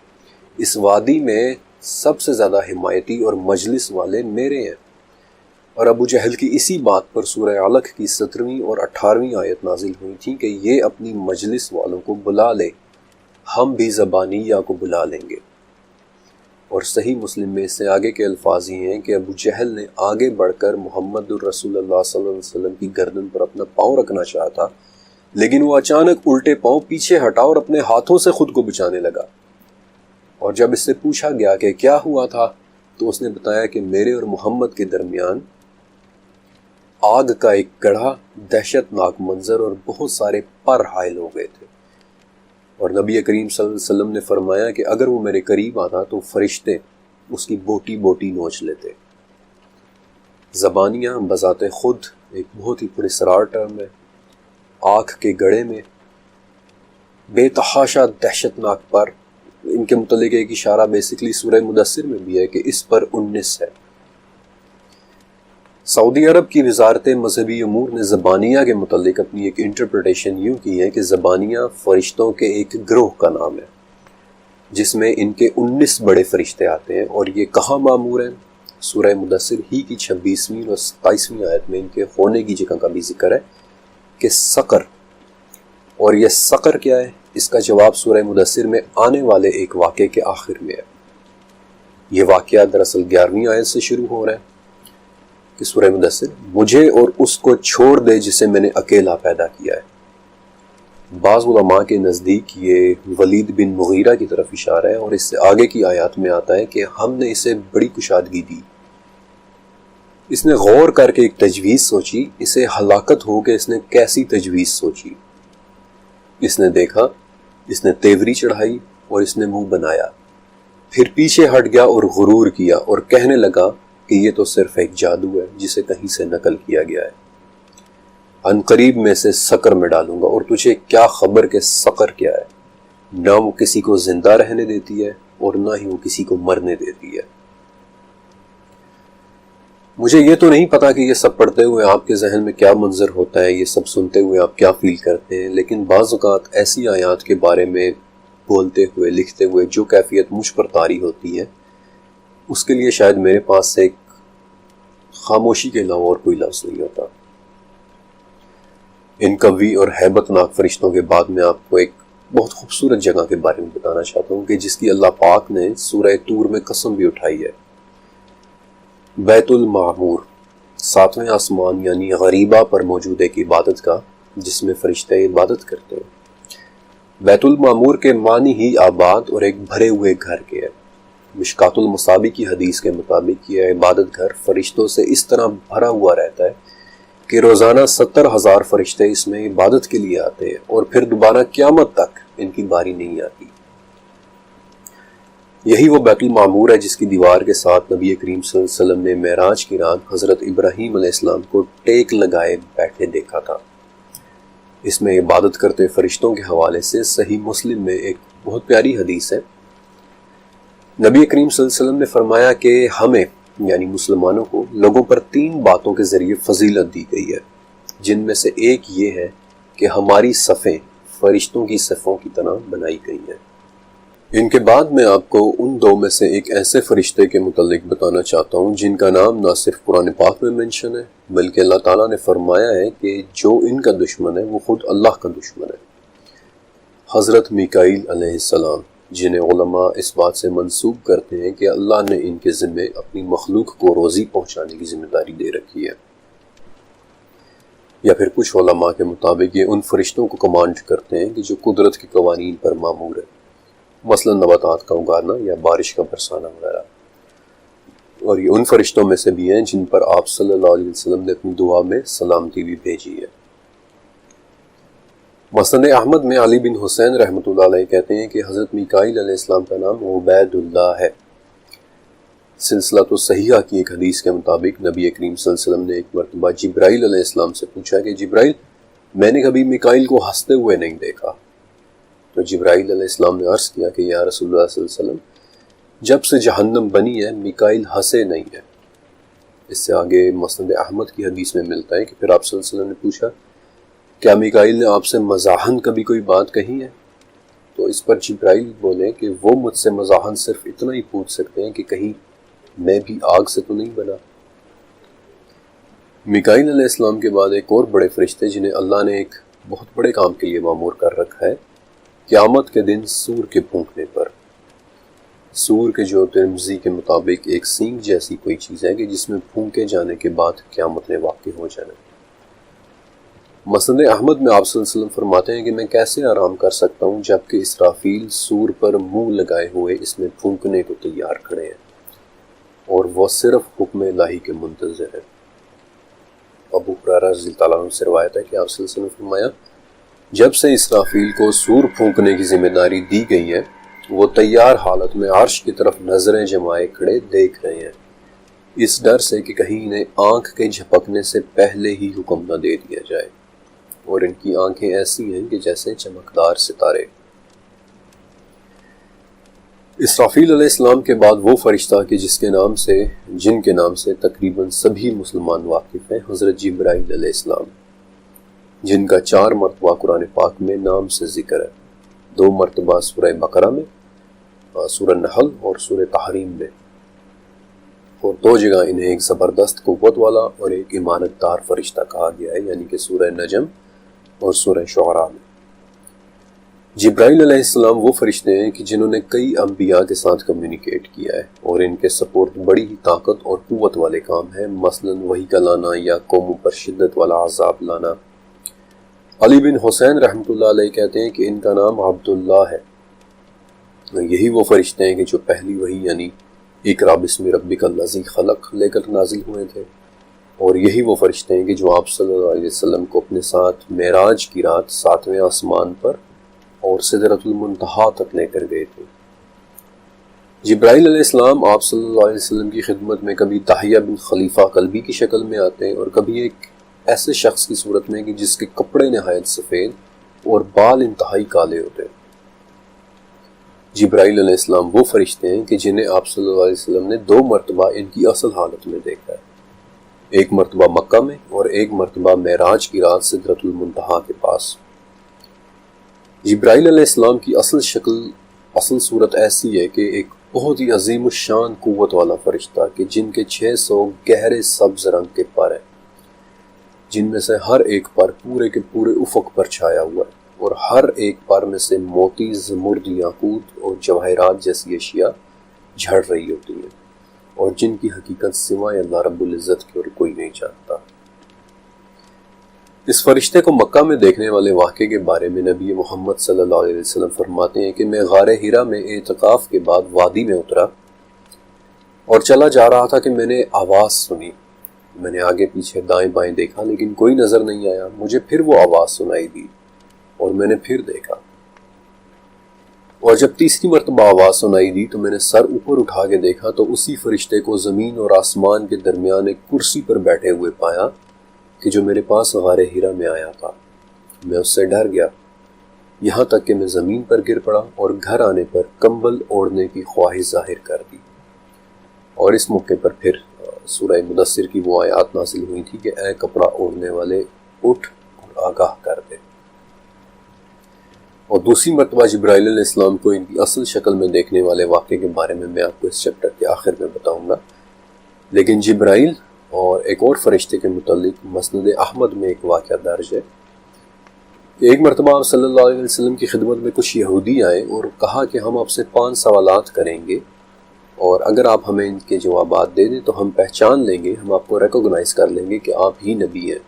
اس وادی میں سب سے زیادہ حمایتی اور مجلس والے میرے ہیں۔ اور ابو جہل کی اسی بات پر سورہ علق کی 17ویں اور 18ویں آیت نازل ہوئی تھی کہ یہ اپنی مجلس والوں کو بلا لے، ہم بھی زبانیہ کو بلا لیں گے۔ اور صحیح مسلم میں اس سے آگے کے الفاظ ہی ہیں کہ ابو جہل نے آگے بڑھ کر محمد الرسول اللہ صلی اللہ علیہ وسلم کی گردن پر اپنا پاؤں رکھنا چاہا تھا، لیکن وہ اچانک الٹے پاؤں پیچھے ہٹا اور اپنے ہاتھوں سے خود کو بچانے لگا۔ اور جب اس سے پوچھا گیا کہ کیا ہوا تھا تو اس نے بتایا کہ میرے اور محمد کے درمیان آگ کا ایک گڑھا، دہشت ناک منظر اور بہت سارے پر حائل ہو گئے تھے، اور نبی کریم صلی اللہ علیہ وسلم نے فرمایا کہ اگر وہ میرے قریب آتا تو فرشتے اس کی بوٹی بوٹی نوچ لیتے۔ زبانیہ بذات خود ایک بہت ہی پراسرار ٹرم ہے۔ آنکھ کے گڑھے میں بے تحاشا دہشت ناک پر، ان کے متعلق ایک اشارہ بیسکلی سورہ مدثر میں بھی ہے کہ اس پر 19 ہے۔ سعودی عرب کی وزارت مذہبی امور نے زبانیہ کے متعلق اپنی ایک انٹرپریٹیشن یوں کی ہے کہ زبانیہ فرشتوں کے ایک گروہ کا نام ہے جس میں ان کے 19 بڑے فرشتے آتے ہیں، اور یہ کہاں معمور ہیں؟ سورہ مدثر ہی کی 26ویں اور 27ویں آیت میں ان کے ہونے کی جگہ کا بھی ذکر ہے کہ سقر۔ اور یہ سقر کیا ہے؟ اس کا جواب سورہ مدثر میں آنے والے ایک واقعے کے آخر میں ہے۔ یہ واقعہ دراصل 11ویں آیت سے شروع ہو رہا ہے کہ سورہ مدثر مجھے اور اس کو چھوڑ دے جسے میں نے اکیلا پیدا کیا ہے۔ بعض علماء کے نزدیک یہ ولید بن مغیرہ کی طرف اشارہ ہے، اور اس سے آگے کی آیات میں آتا ہے کہ ہم نے اسے بڑی کشادگی دی، اس نے غور کر کے ایک تجویز سوچی، اسے ہلاکت ہو کہ اس نے کیسی تجویز سوچی، اس نے دیکھا، اس نے تیوری چڑھائی اور اس نے منہ بنایا، پھر پیچھے ہٹ گیا اور غرور کیا اور کہنے لگا کہ یہ تو صرف ایک جادو ہے جسے کہیں سے نقل کیا گیا ہے، ان قریب میں سے سقر میں ڈالوں گا، اور تجھے کیا خبر کہ سقر کیا ہے؟ نہ وہ کسی کو زندہ رہنے دیتی ہے اور نہ ہی وہ کسی کو مرنے دیتی ہے۔ مجھے یہ تو نہیں پتا کہ یہ سب پڑھتے ہوئے آپ کے ذہن میں کیا منظر ہوتا ہے، یہ سب سنتے ہوئے آپ کیا فیل کرتے ہیں، لیکن بعض اوقات ایسی آیات کے بارے میں بولتے ہوئے لکھتے ہوئے جو کیفیت مجھ پر طاری ہوتی ہے، اس کے لیے شاید میرے پاس سے ایک خاموشی کے علاوہ اور کوئی لفظ نہیں ہوتا۔ ان قوی اور ہیبت ناک فرشتوں کے بعد میں آپ کو ایک بہت خوبصورت جگہ کے بارے میں بتانا چاہتا ہوں کہ جس کی اللہ پاک نے سورہ طور میں قسم بھی اٹھائی ہے۔ بیت المعمور، 7ویں آسمان یعنی غریبہ پر موجود ایک عبادت کا جس میں فرشتے عبادت کرتے ہیں۔ بیت المعمور کے معنی ہی آباد اور ایک بھرے ہوئے گھر کے ہے۔ مشکات المصابیح کی حدیث کے مطابق یہ عبادت گھر فرشتوں سے اس طرح بھرا ہوا رہتا ہے کہ روزانہ 70,000 فرشتے اس میں عبادت کے لیے آتے ہیں، اور پھر دوبارہ قیامت تک ان کی باری نہیں آتی۔ یہی وہ بیت المعمور ہے جس کی دیوار کے ساتھ نبی کریم صلی اللہ علیہ وسلم نے معراج کی رات حضرت ابراہیم علیہ السلام کو ٹیک لگائے بیٹھے دیکھا تھا۔ اس میں عبادت کرتے فرشتوں کے حوالے سے صحیح مسلم میں ایک بہت پیاری حدیث ہے۔ نبی کریم صلی اللہ علیہ وسلم نے فرمایا کہ ہمیں یعنی مسلمانوں کو لوگوں پر 3 باتوں کے ذریعے فضیلت دی گئی ہے، جن میں سے ایک یہ ہے کہ ہماری صفیں فرشتوں کی صفوں کی طرح بنائی گئی ہیں۔ ان کے بعد میں آپ کو ان 2 میں سے ایک ایسے فرشتے کے متعلق بتانا چاہتا ہوں جن کا نام نہ صرف قرآن پاک میں منشن ہے بلکہ اللہ تعالیٰ نے فرمایا ہے کہ جو ان کا دشمن ہے وہ خود اللہ کا دشمن ہے۔ حضرت میکائیل علیہ السلام، جنہیں علماء اس بات سے منسوب کرتے ہیں کہ اللہ نے ان کے ذمے اپنی مخلوق کو روزی پہنچانے کی ذمہ داری دے رکھی ہے، یا پھر کچھ علماء کے مطابق یہ ان فرشتوں کو کمانڈ کرتے ہیں کہ جو قدرت کے قوانین پر مامور ہے، مثلا نباتات کا اگانا یا بارش کا برسانا وغیرہ۔ اور یہ ان فرشتوں میں سے بھی ہیں جن پر آپ صلی اللہ علیہ وسلم نے اپنی دعا میں سلامتی بھی بھیجی ہے۔ مسند احمد میں علی بن حسین رحمۃ اللہ علیہ کہتے ہیں کہ حضرت میکائیل علیہ السلام کا نام عبید اللہ ہے۔ سلسلۃ الصحیحہ کی ایک حدیث کے مطابق نبی کریم صلی اللہ علیہ وسلم نے ایک مرتبہ جبرائیل علیہ السلام سے پوچھا کہ جبرائیل، میں نے کبھی میکائیل کو ہنستے ہوئے نہیں دیکھا۔ تو جبرائیل علیہ السلام نے عرض کیا کہ یا رسول اللہ صلی اللہ علیہ وسلم، جب سے جہنم بنی ہے میکائیل ہنسے نہیں ہے۔ اس سے آگے مسند احمد کی حدیث میں ملتا ہے کہ پھر آپ صلی اللہ علیہ وسلم نے پوچھا کیا میکائیل نے آپ سے مزاحن کبھی کوئی بات کہی ہے؟ تو اس پر جبرائیل بولے کہ وہ مجھ سے مزاحن صرف اتنا ہی پوچھ سکتے ہیں کہ کہیں میں بھی آگ سے تو نہیں بنا۔ میکائیل علیہ السلام کے بعد ایک اور بڑے فرشتے جنہیں اللہ نے ایک بہت بڑے کام کے لیے مامور کر رکھا ہے، قیامت کے دن سور کے پھونکنے پر۔ سور کے جو ترمذی کے مطابق ایک سینگ جیسی کوئی چیز ہے کہ جس میں پھونکے جانے کے بعد قیامت نے واقع ہو جانا۔ مسند احمد میں آپ صلی اللہ علیہ وسلم فرماتے ہیں کہ میں کیسے آرام کر سکتا ہوں جبکہ اسرافیل سور پر منہ لگائے ہوئے اس میں پھونکنے کو تیار کھڑے ہیں اور وہ صرف حکم الہی کے منتظر ہیں۔ ابو ہریرہ رضی اللہ عنہ سے روایت ہے کہ آپ صلی اللہ علیہ وسلم نے فرمایا جب سے اسرافیل کو سور پھونکنے کی ذمہ داری دی گئی ہے وہ تیار حالت میں عرش کی طرف نظریں جمائے کھڑے دیکھ رہے ہیں، اس ڈر سے کہ کہیں انہیں آنکھ کے جھپکنے سے پہلے ہی حکم نہ دے دیا جائے، اور ان کی آنکھیں ایسی ہیں کہ جیسے چمکدار ستارے۔ اسرافیل علیہ السلام کے بعد وہ فرشتہ کہ جن کے نام سے تقریباً سبھی مسلمان واقف ہیں، حضرت جبرائیل علیہ السلام، جن کا 4 مرتبہ قرآن پاک میں نام سے ذکر ہے، 2 مرتبہ سورہ بقرہ میں، سورہ نحل اور سورہ تحریم میں، اور 2 جگہ انہیں ایک زبردست قوت والا اور ایک امانت دار فرشتہ کہا گیا ہے، یعنی کہ سورہ نجم اور سورہ شعراء میں۔ جبرائیل علیہ السلام وہ فرشتے ہیں کہ جنہوں نے کئی انبیاء کے ساتھ کمیونیکیٹ کیا ہے، اور ان کے سپورٹ بڑی ہی طاقت اور قوت والے کام ہیں، مثلاً وحی کا لانا یا قوموں پر شدت والا عذاب لانا۔ علی بن حسین رحمۃ اللہ علیہ کہتے ہیں کہ ان کا نام عبداللہ ہے۔ یہی وہ فرشتے ہیں کہ جو پہلی وحی یعنی اقرا بسم ربک الذی خلق لے کر نازل ہوئے تھے، اور یہی وہ فرشتے ہیں کہ جو آپ صلی اللہ علیہ وسلم کو اپنے ساتھ معراج کی رات 7ویں آسمان پر اور سدرۃ المنتہا تک لے کر گئے تھے۔ جبرائیل علیہ السلام آپ صلی اللہ علیہ وسلم کی خدمت میں کبھی داہیہ بن خلیفہ کلبی کی شکل میں آتے ہیں، اور کبھی ایک ایسے شخص کی صورت میں کہ جس کے کپڑے نہایت سفید اور بال انتہائی کالے ہوتے ہیں۔ جبرائیل علیہ السلام وہ فرشتے ہیں کہ جنہیں آپ صلی اللہ علیہ وسلم نے 2 مرتبہ ان کی اصل حالت میں دیکھا ہے، ایک مرتبہ مکہ میں اور ایک مرتبہ معراج کی رات سدرۃ المنتہا کے پاس۔ جبرائیل علیہ السلام کی اصل صورت ایسی ہے کہ ایک بہت ہی عظیم الشان قوت والا فرشتہ کہ جن کے 600 گہرے سبز رنگ کے پر ہیں، جن میں سے ہر ایک پر پورے کے پورے افق پر چھایا ہوا ہے، اور ہر ایک پر میں سے موتی، زمرد، یاقوت اور جواہرات جیسی اشیاء جھڑ رہی ہوتی ہیں، اور جن کی حقیقت سوائے اللہ رب العزت کی اور کوئی نہیں جانتا۔ اس فرشتے کو مکہ میں دیکھنے والے واقعے کے بارے میں نبی محمد صلی اللہ علیہ وسلم فرماتے ہیں کہ میں غار حرا میں اعتکاف کے بعد وادی میں اترا اور چلا جا رہا تھا کہ میں نے آواز سنی۔ میں نے آگے پیچھے دائیں بائیں دیکھا لیکن کوئی نظر نہیں آیا۔ مجھے پھر وہ آواز سنائی دی اور میں نے پھر دیکھا، اور جب تیسری مرتبہ آواز سنائی دی تو میں نے سر اوپر اٹھا کے دیکھا تو اسی فرشتے کو زمین اور آسمان کے درمیان ایک کرسی پر بیٹھے ہوئے پایا کہ جو میرے پاس غار حرا میں آیا تھا۔ میں اس سے ڈر گیا، یہاں تک کہ میں زمین پر گر پڑا اور گھر آنے پر کمبل اوڑھنے کی خواہش ظاہر کر دی۔ اور اس موقع پر پھر سورہ مدثر کی وہ آیات نازل ہوئی تھی کہ اے کپڑا اوڑھنے والے اٹھ اور آگاہ کر دے۔ اور دوسری مرتبہ جبرائیل علیہ السلام کو ان کی اصل شکل میں دیکھنے والے واقعے کے بارے میں آپ کو اس چیپٹر کے آخر میں بتاؤں گا، لیکن جبرائیل اور ایک اور فرشتے کے متعلق مسند احمد میں ایک واقعہ درج ہے کہ ایک مرتبہ آپ صلی اللہ علیہ وسلم کی خدمت میں کچھ یہودی آئے اور کہا کہ ہم آپ سے 5 سوالات کریں گے، اور اگر آپ ہمیں ان کے جوابات دے دیں تو ہم پہچان لیں گے، ہم آپ کو ریکوگنائز کر لیں گے کہ آپ ہی نبی ہیں،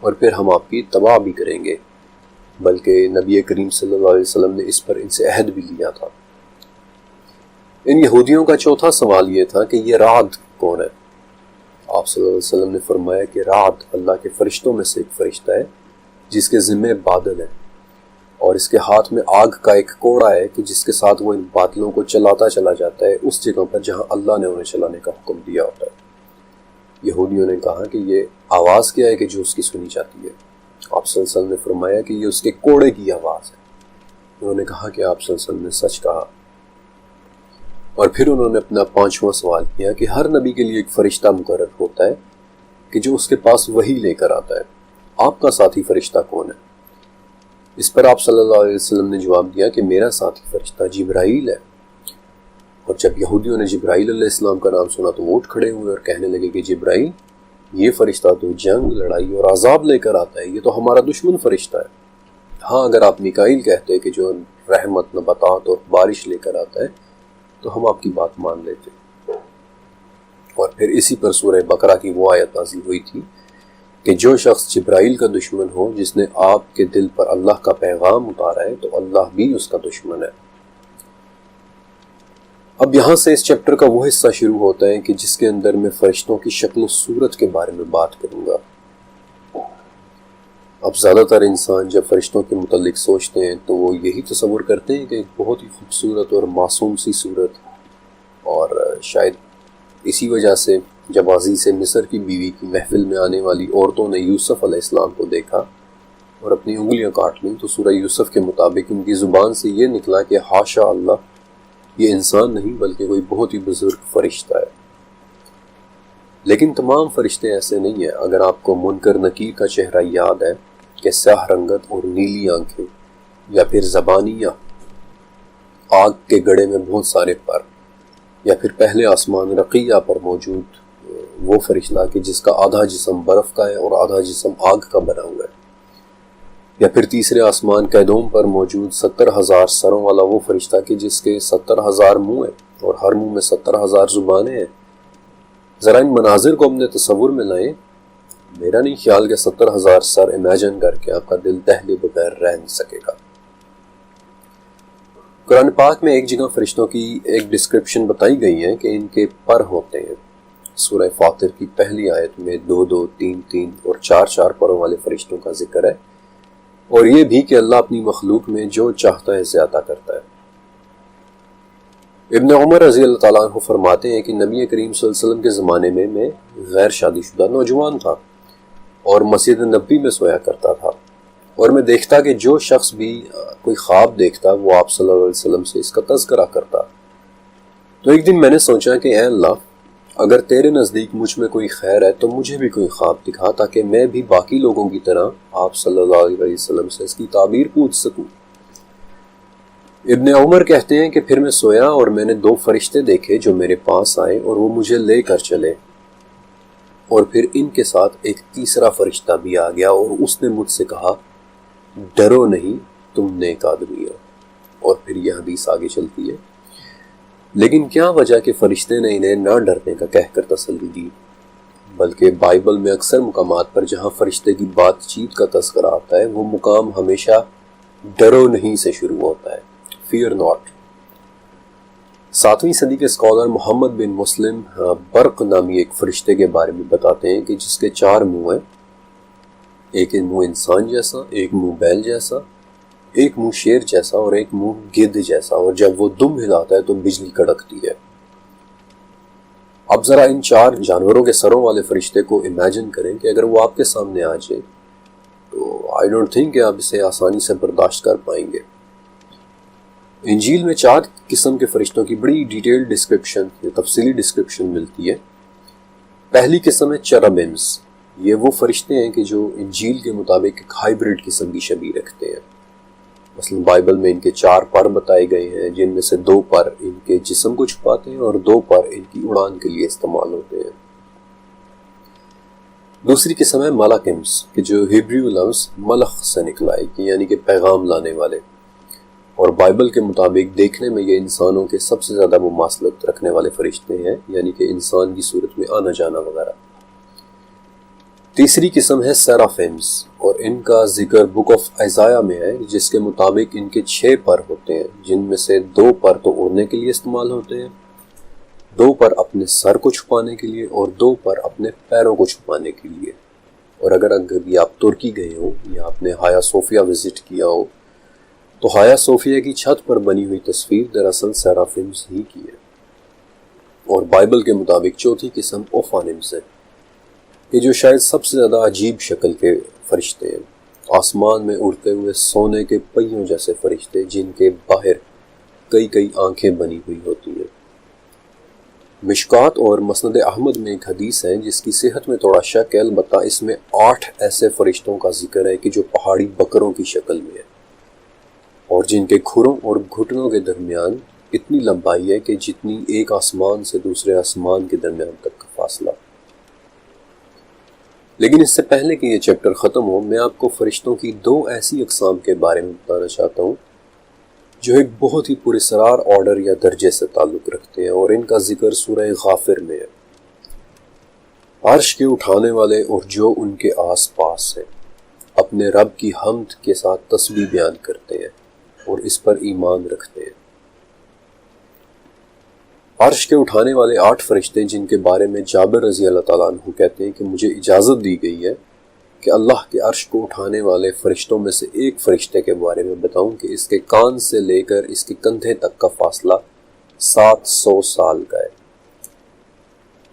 اور پھر ہم آپ کی اتباع بھی کریں گے۔ بلکہ نبی کریم صلی اللہ علیہ وسلم نے اس پر ان سے عہد بھی لیا تھا۔ ان یہودیوں کا چوتھا سوال یہ تھا کہ یہ رعد کون ہے؟ آپ صلی اللہ علیہ وسلم نے فرمایا کہ رعد اللہ کے فرشتوں میں سے ایک فرشتہ ہے جس کے ذمے بادل ہیں، اور اس کے ہاتھ میں آگ کا ایک کوڑا ہے کہ جس کے ساتھ وہ ان بادلوں کو چلاتا چلا جاتا ہے اس جگہ پر جہاں اللہ نے انہیں چلانے کا حکم دیا ہوتا ہے۔ یہودیوں نے کہا کہ یہ آواز کیا ہے کہ جو اس کی سنی جاتی ہے؟ آپ صلی اللہ علیہ وسلم نے فرمایا کہ یہ اس کے کوڑے کی آواز ہے۔ انہوں نے کہا کہ آپ صلی اللہ علیہ وسلم نے سچ کہا، اور پھر انہوں نے اپنا 5واں سوال کیا کہ ہر نبی کے لیے ایک فرشتہ مقرر ہوتا ہے کہ جو اس کے پاس وحی لے کر آتا ہے، آپ کا ساتھی فرشتہ کون ہے؟ اس پر آپ صلی اللہ علیہ وسلم نے جواب دیا کہ میرا ساتھی فرشتہ جبرائیل ہے۔ اور جب یہودیوں نے جبرائیل علیہ السلام کا نام سنا تو وہ اٹھ کھڑے ہوئے اور کہنے لگے کہ جبرائیل، یہ فرشتہ تو جنگ، لڑائی اور عذاب لے کر آتا ہے، یہ تو ہمارا دشمن فرشتہ ہے۔ ہاں اگر آپ میکائیل کہتے کہ جو رحمت، نباتات اور بارش لے کر آتا ہے تو ہم آپ کی بات مان لیتے۔ اور پھر اسی پر سورہ بقرہ کی وہ آیت نازل ہوئی تھی کہ جو شخص جبرائیل کا دشمن ہو جس نے آپ کے دل پر اللہ کا پیغام اتارا ہے تو اللہ بھی اس کا دشمن ہے۔ اب یہاں سے اس چیپٹر کا وہ حصہ شروع ہوتا ہے کہ جس کے اندر میں فرشتوں کی شکل و صورت کے بارے میں بات کروں گا۔ اب زیادہ تر انسان جب فرشتوں کے متعلق سوچتے ہیں تو وہ یہی تصور کرتے ہیں کہ ایک بہت ہی خوبصورت اور معصوم سی صورت، اور شاید اسی وجہ سے جب عزیز مصر کی بیوی کی محفل میں آنے والی عورتوں نے یوسف علیہ السلام کو دیکھا اور اپنی انگلیاں کاٹ لیں تو سورہ یوسف کے مطابق ان کی زبان سے یہ نکلا کہ حاشا اللہ، یہ انسان نہیں بلکہ کوئی بہت ہی بزرگ فرشتہ ہے۔ لیکن تمام فرشتے ایسے نہیں ہیں۔ اگر آپ کو منکر نکیر کا چہرہ یاد ہے کہ سیاہ رنگت اور نیلی آنکھیں، یا پھر زبانیہ، آگ کے گڑھے میں بہت سارے پر، یا پھر پہلے آسمان رقیہ پر موجود وہ فرشتہ کہ جس کا آدھا جسم برف کا ہے اور آدھا جسم آگ کا بنا ہوا ہے، یا پھر تیسرے آسمان کیدوم پر موجود 70,000 سروں والا وہ فرشتہ کہ جس کے 70,000 منہ ہیں اور ہر منہ میں 70,000 زبانیں ہیں۔ ذرا ان مناظر کو اپنے تصور میں لائیں۔ میرا نہیں خیال کہ 70,000 سر امیجن کر کے آپ کا دل دہلے بغیر رہ نہیں سکے گا۔ قرآن پاک میں ایک جگہ فرشتوں کی ایک ڈسکرپشن بتائی گئی ہے کہ ان کے پر ہوتے ہیں۔ سورہ فاطر کی پہلی آیت میں 2 3 اور 4 پروں والے فرشتوں کا ذکر ہے، اور یہ بھی کہ اللہ اپنی مخلوق میں جو چاہتا ہے زیادہ کرتا ہے۔ ابن عمر رضی اللہ تعالیٰ عنہ فرماتے ہیں کہ نبی کریم صلی اللہ علیہ وسلم کے زمانے میں غیر شادی شدہ نوجوان تھا اور مسجد نبی میں سویا کرتا تھا، اور میں دیکھتا کہ جو شخص بھی کوئی خواب دیکھتا وہ آپ صلی اللہ علیہ وسلم سے اس کا تذکرہ کرتا۔ تو ایک دن میں نے سوچا کہ اے اللہ، اگر تیرے نزدیک مجھ میں کوئی خیر ہے تو مجھے بھی کوئی خواب دکھا تاکہ میں بھی باقی لوگوں کی طرح آپ صلی اللہ علیہ وسلم سے اس کی تعبیر پوچھ سکوں۔ ابن عمر کہتے ہیں کہ پھر میں سویا اور میں نے 2 فرشتے دیکھے جو میرے پاس آئے اور وہ مجھے لے کر چلے، اور پھر ان کے ساتھ ایک تیسرا فرشتہ بھی آ گیا اور اس نے مجھ سے کہا، ڈرو نہیں، تم نیک آدمی ہو۔ اور پھر یہ حدیث آگے چلتی ہے۔ لیکن کیا وجہ کہ فرشتے نے انہیں نہ ڈرنے کا کہہ کر تسلی دی، بلکہ بائبل میں اکثر مقامات پر جہاں فرشتے کی بات چیت کا تذکرہ آتا ہے وہ مقام ہمیشہ ڈرو نہیں سے شروع ہوتا ہے، فیئر ناٹ۔ 7ویں صدی کے اسکالر محمد بن مسلم برق نامی ایک فرشتے کے بارے میں بتاتے ہیں کہ جس کے 4 منہ ہیں، ایک منہ انسان جیسا، ایک منہ بیل جیسا، ایک منہ شیر جیسا اور ایک منہ گدھ جیسا، اور جب وہ دم ہلاتا ہے تو بجلی کڑکتی ہے۔ اب ذرا ان 4 جانوروں کے سروں والے فرشتے کو امیجن کریں کہ اگر وہ آپ کے سامنے آ جائے تو آئی ڈونٹ تھنک کہ آپ اسے آسانی سے برداشت کر پائیں گے۔ انجیل میں 4 قسم کے فرشتوں کی بڑی ڈیٹیل ڈسکرپشن، تفصیلی ڈسکرپشن ملتی ہے۔ پہلی قسم ہے چربمز۔ یہ وہ فرشتے ہیں کہ جو انجیل کے مطابق ایک ہائیبرڈ قسم کی شبیہ رکھتے ہیں۔ مثلا بائبل میں ان کے 4 پر بتائے گئے ہیں، جن میں سے 2 پر ان کے جسم کو چھپاتے ہیں اور 2 پر ان کی اڑان کے لیے استعمال ہوتے ہیں۔ دوسری قسم ہے ملاکمز، کہ جو ہیبریو لفظ ملخ سے نکلا ہے، یعنی کہ پیغام لانے والے، اور بائبل کے مطابق دیکھنے میں یہ انسانوں کے سب سے زیادہ مماثلت رکھنے والے فرشتے ہیں، یعنی کہ انسان کی صورت میں آنا جانا وغیرہ۔ تیسری قسم ہے سیرافیمز، اور ان کا ذکر بک آف ایزایا میں ہے، جس کے مطابق ان کے 6 پر ہوتے ہیں، جن میں سے 2 پر تو اڑنے کے لیے استعمال ہوتے ہیں، 2 پر اپنے سر کو چھپانے کے لیے، اور 2 پر اپنے پیروں کو چھپانے کے لیے۔ اور اگر بھی آپ ترکی گئے ہو یا آپ نے ہایا صوفیہ وزٹ کیا ہو تو ہایا صوفیہ کی چھت پر بنی ہوئی تصویر دراصل سیرافیمز ہی کی ہے۔ اور بائبل کے مطابق چوتھی قسم اوفانمز ہے، کہ جو شاید سب سے زیادہ عجیب شکل کے فرشتے ہیں، آسمان میں اڑتے ہوئے سونے کے پہیوں جیسے فرشتے، جن کے باہر کئی آنکھیں بنی ہوئی ہوتی ہیں۔ مشکات اور مسند احمد میں ایک حدیث ہے جس کی صحت میں تھوڑا شک ہے، البتہ اس میں 8 ایسے فرشتوں کا ذکر ہے کہ جو پہاڑی بکروں کی شکل میں ہے، اور جن کے کھروں اور گھٹنوں کے درمیان اتنی لمبائی ہے کہ جتنی ایک آسمان سے دوسرے آسمان کے درمیان تک کا فاصلہ۔ لیکن اس سے پہلے کہ یہ چیپٹر ختم ہو، میں آپ کو فرشتوں کی 2 ایسی اقسام کے بارے میں بتانا چاہتا ہوں جو ایک بہت ہی پراسرار آرڈر یا درجے سے تعلق رکھتے ہیں، اور ان کا ذکر سورہ غافر میں ہے۔ عرش کے اٹھانے والے اور جو ان کے آس پاس ہیں اپنے رب کی حمد کے ساتھ تسبیح بیان کرتے ہیں اور اس پر ایمان رکھتے ہیں۔ عرش کے اٹھانے والے 8 فرشتے، جن کے بارے میں جابر رضی اللہ تعالیٰ عنہ کہتے ہیں کہ مجھے اجازت دی گئی ہے کہ اللہ کے عرش کو اٹھانے والے فرشتوں میں سے ایک فرشتے کے بارے میں بتاؤں کہ اس کے کان سے لے کر اس کے کندھے تک کا فاصلہ 700 سال کا ہے۔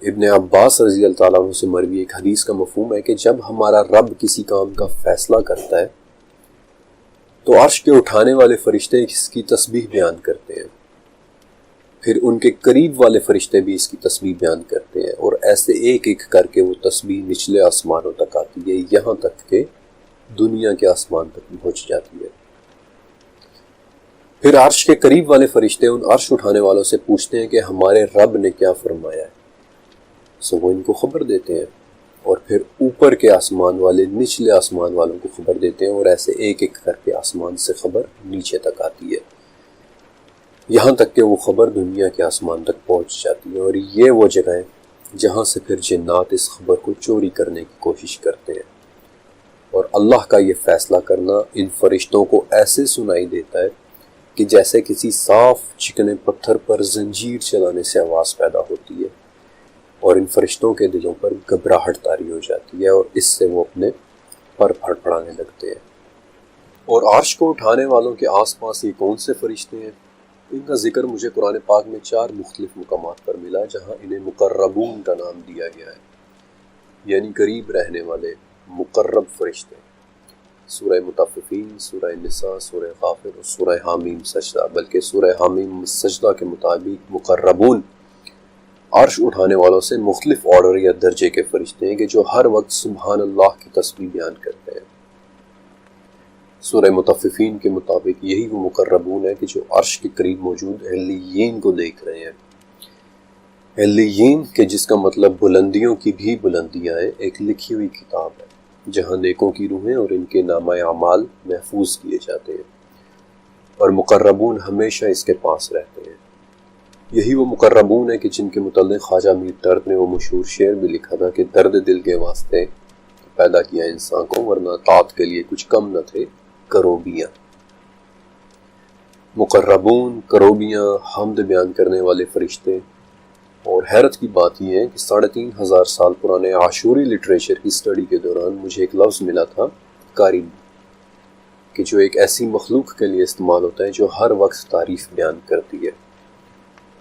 ابن عباس رضی اللہ تعالیٰ عنہ سے مروی ایک حدیث کا مفہوم ہے کہ جب ہمارا رب کسی کام کا فیصلہ کرتا ہے تو عرش کے اٹھانے والے فرشتے اس کی تسبیح بیان کرتے ہیں۔ پھر ان کے قریب والے فرشتے بھی اس کی تسبیح بیان کرتے ہیں، اور ایسے ایک ایک کر کے وہ تسبیح نچلے آسمانوں تک آتی ہے، یہاں تک کہ دنیا کے آسمان تک پہنچ جاتی ہے۔ پھر عرش کے قریب والے فرشتے ان عرش اٹھانے والوں سے پوچھتے ہیں کہ ہمارے رب نے کیا فرمایا ہے، سو وہ ان کو خبر دیتے ہیں، اور پھر اوپر کے آسمان والے نچلے آسمان والوں کو خبر دیتے ہیں، اور ایسے ایک ایک کر کے آسمان سے خبر نیچے تک آتی ہے، یہاں تک کہ وہ خبر دنیا کے آسمان تک پہنچ جاتی ہے۔ اور یہ وہ جگہ ہے جہاں سے پھر جنات اس خبر کو چوری کرنے کی کوشش کرتے ہیں، اور اللہ کا یہ فیصلہ کرنا ان فرشتوں کو ایسے سنائی دیتا ہے کہ جیسے کسی صاف چکنے پتھر پر زنجیر چلانے سے آواز پیدا ہوتی ہے، اور ان فرشتوں کے دلوں پر گھبراہٹ طاری ہو جاتی ہے، اور اس سے وہ اپنے پر پھڑپڑانے لگتے ہیں۔ اور عرش کو اٹھانے والوں کے آس پاس یہ کون سے فرشتے ہیں؟ ان کا ذکر مجھے قرآن پاک میں 4 مختلف مقامات پر ملا، جہاں انہیں مقربون کا نام دیا گیا ہے، یعنی قریب رہنے والے مقرب فرشتے۔ سورہ مطففین، سورہ نساء، سورہ غافر اور سورہ حامیم سجدہ، بلکہ سورہ حامیم سجدہ کے مطابق مقربون عرش اٹھانے والوں سے مختلف آرڈر یا درجے کے فرشتے ہیں کہ جو ہر وقت سبحان اللہ کی تسبیح بیان کرتے ہیں۔ سورہ مطففین کے مطابق یہی وہ مقربون ہے کہ جو عرش کے قریب موجود علیین کو دیکھ رہے ہیں۔ علیین کہ جس کا مطلب بلندیوں کی بھی بلندیاں ہیں، ایک لکھی ہوئی کتاب ہے جہاں نیکوں کی روحیں اور ان کے نامہ اعمال محفوظ کیے جاتے ہیں، اور مقربون ہمیشہ اس کے پاس رہتے ہیں۔ یہی وہ مقربون ہے کہ جن کے متعلق خواجہ میر درد نے وہ مشہور شعر بھی لکھا تھا کہ درد دل کے واسطے پیدا کیا انسان کو، ورنہ طاعت کے لیے کچھ کم نہ تھے کروبیاں۔ مقربون، کروبیاں، حمد بیان کرنے والے فرشتے۔ اور حیرت کی بات یہ ہے کہ 3500 سال پرانے عاشوری لٹریچر کی سٹڈی کے دوران مجھے ایک لفظ ملا تھا کارب، کہ جو ایک ایسی مخلوق کے لیے استعمال ہوتا ہے جو ہر وقت تعریف بیان کرتی ہے۔